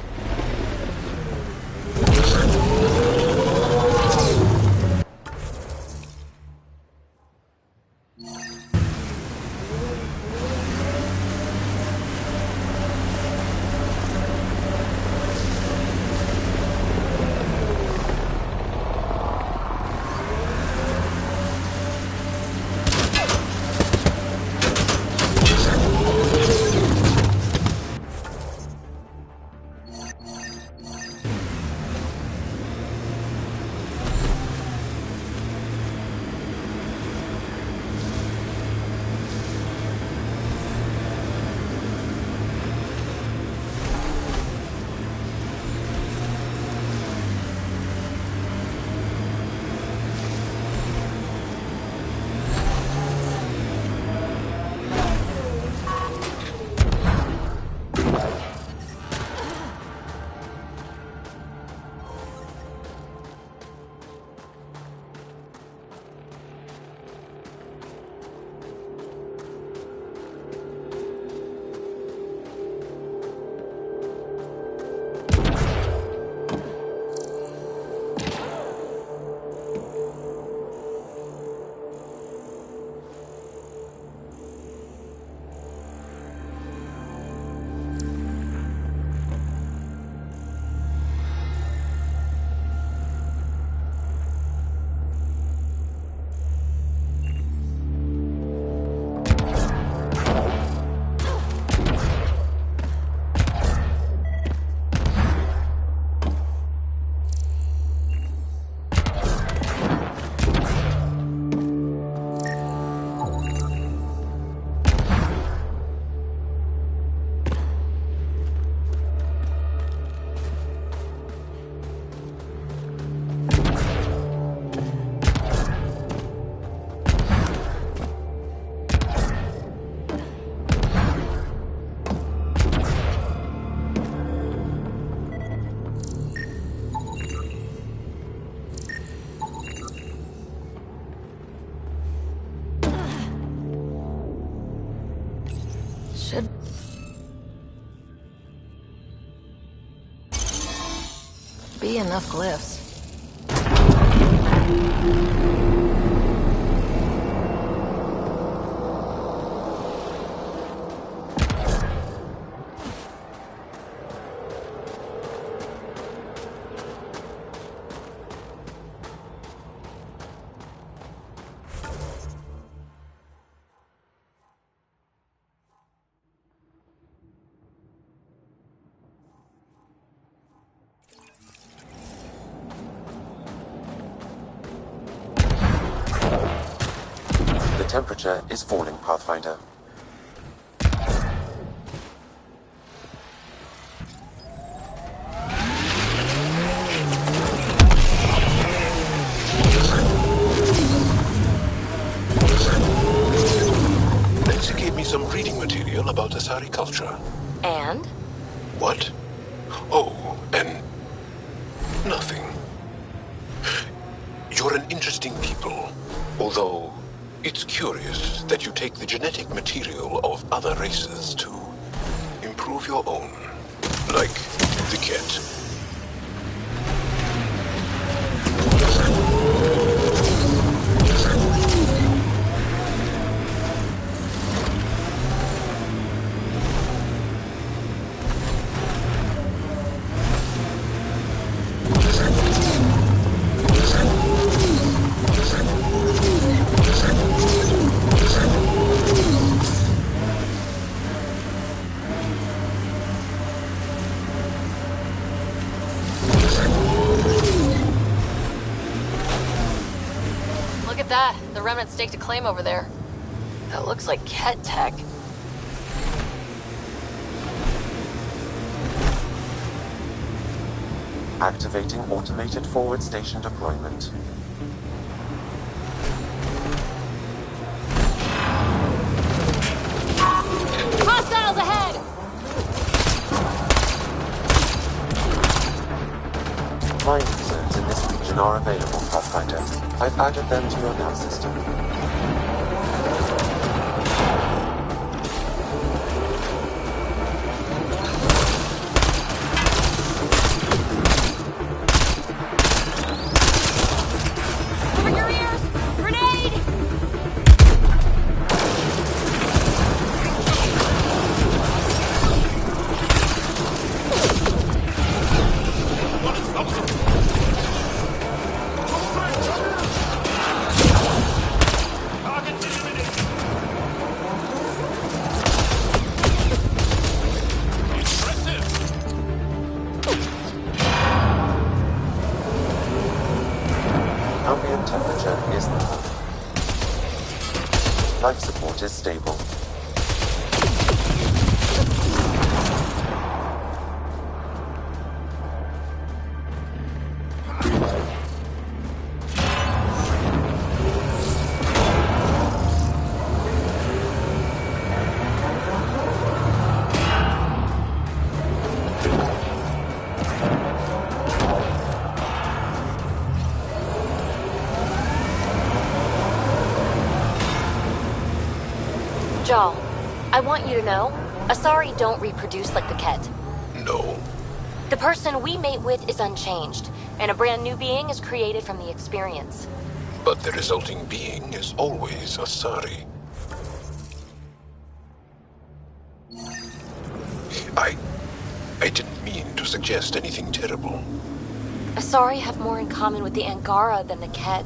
A: be enough glyphs.
N: The temperature is falling, Pathfinder.
R: Nancy gave me some reading material about Asari culture.
M: And?
R: What? Oh, and nothing. You're an interesting people, although it's curious that you take the genetic material of other races to improve your own, like the Ket.
A: Look at that. The Remnant staked a claim over there. That looks like Ket tech.
N: Activating automated forward station deployment.
A: Hostiles ahead!
N: Mine zones in this region are available, Pathfinder. I've added them to your nav system.
A: Cover your ears! Grenade!
N: Ambient temperature is normal. Life support is stable.
M: Jal, I want you to know, Asari don't reproduce like the Ket.
R: No.
M: The person we mate with is unchanged, and a brand new being is created from the experience.
R: But the resulting being is always Asari. I didn't mean to suggest anything terrible.
M: Asari have more in common with the Angara than the Ket.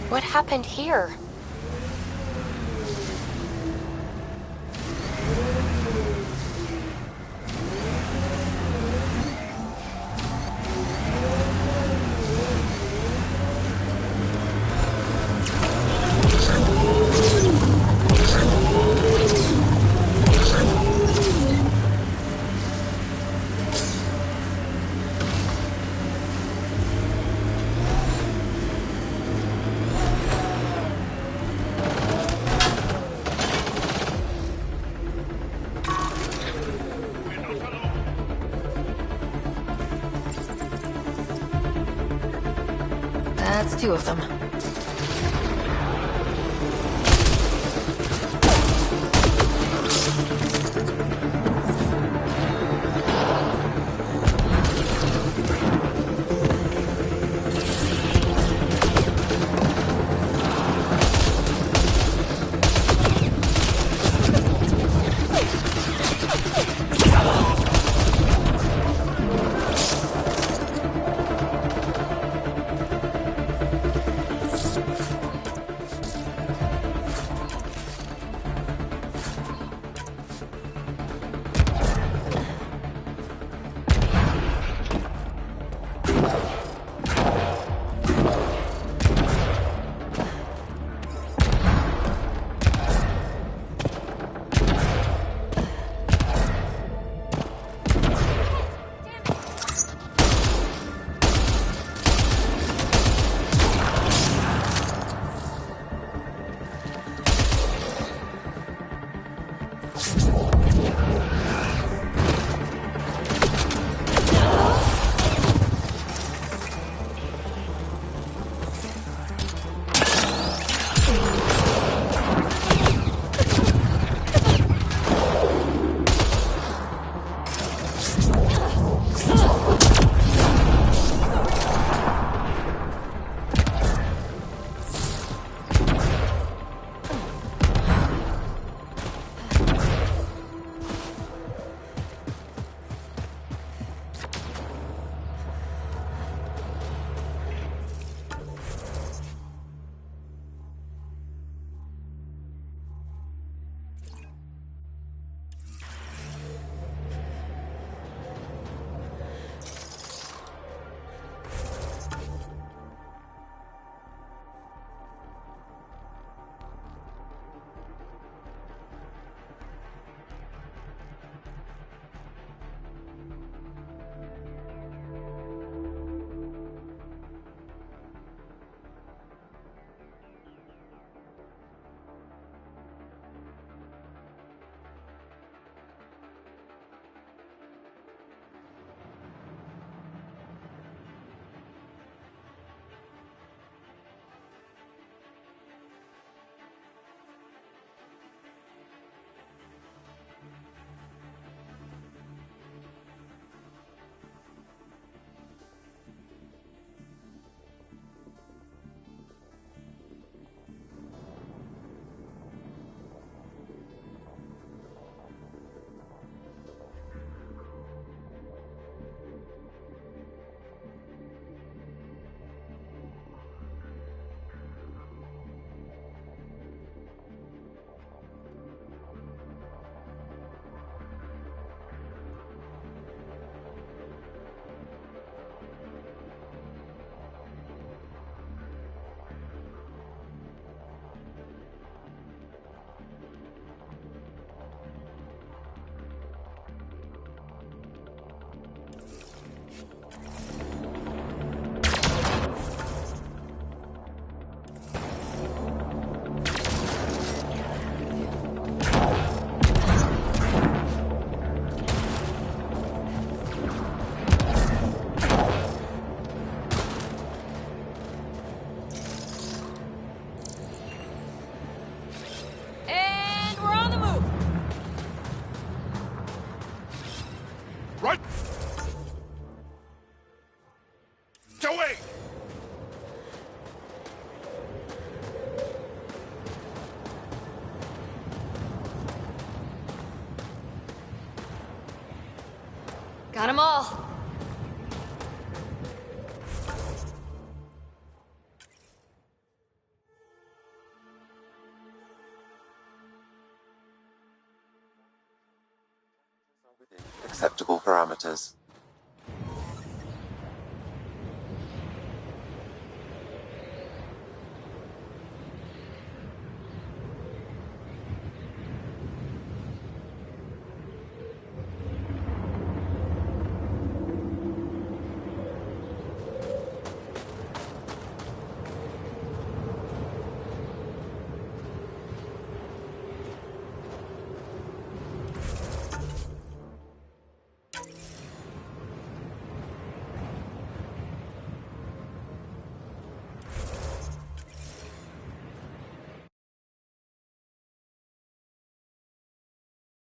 M: What happened here?
A: That's two of them. Got 'em all.
N: Acceptable parameters.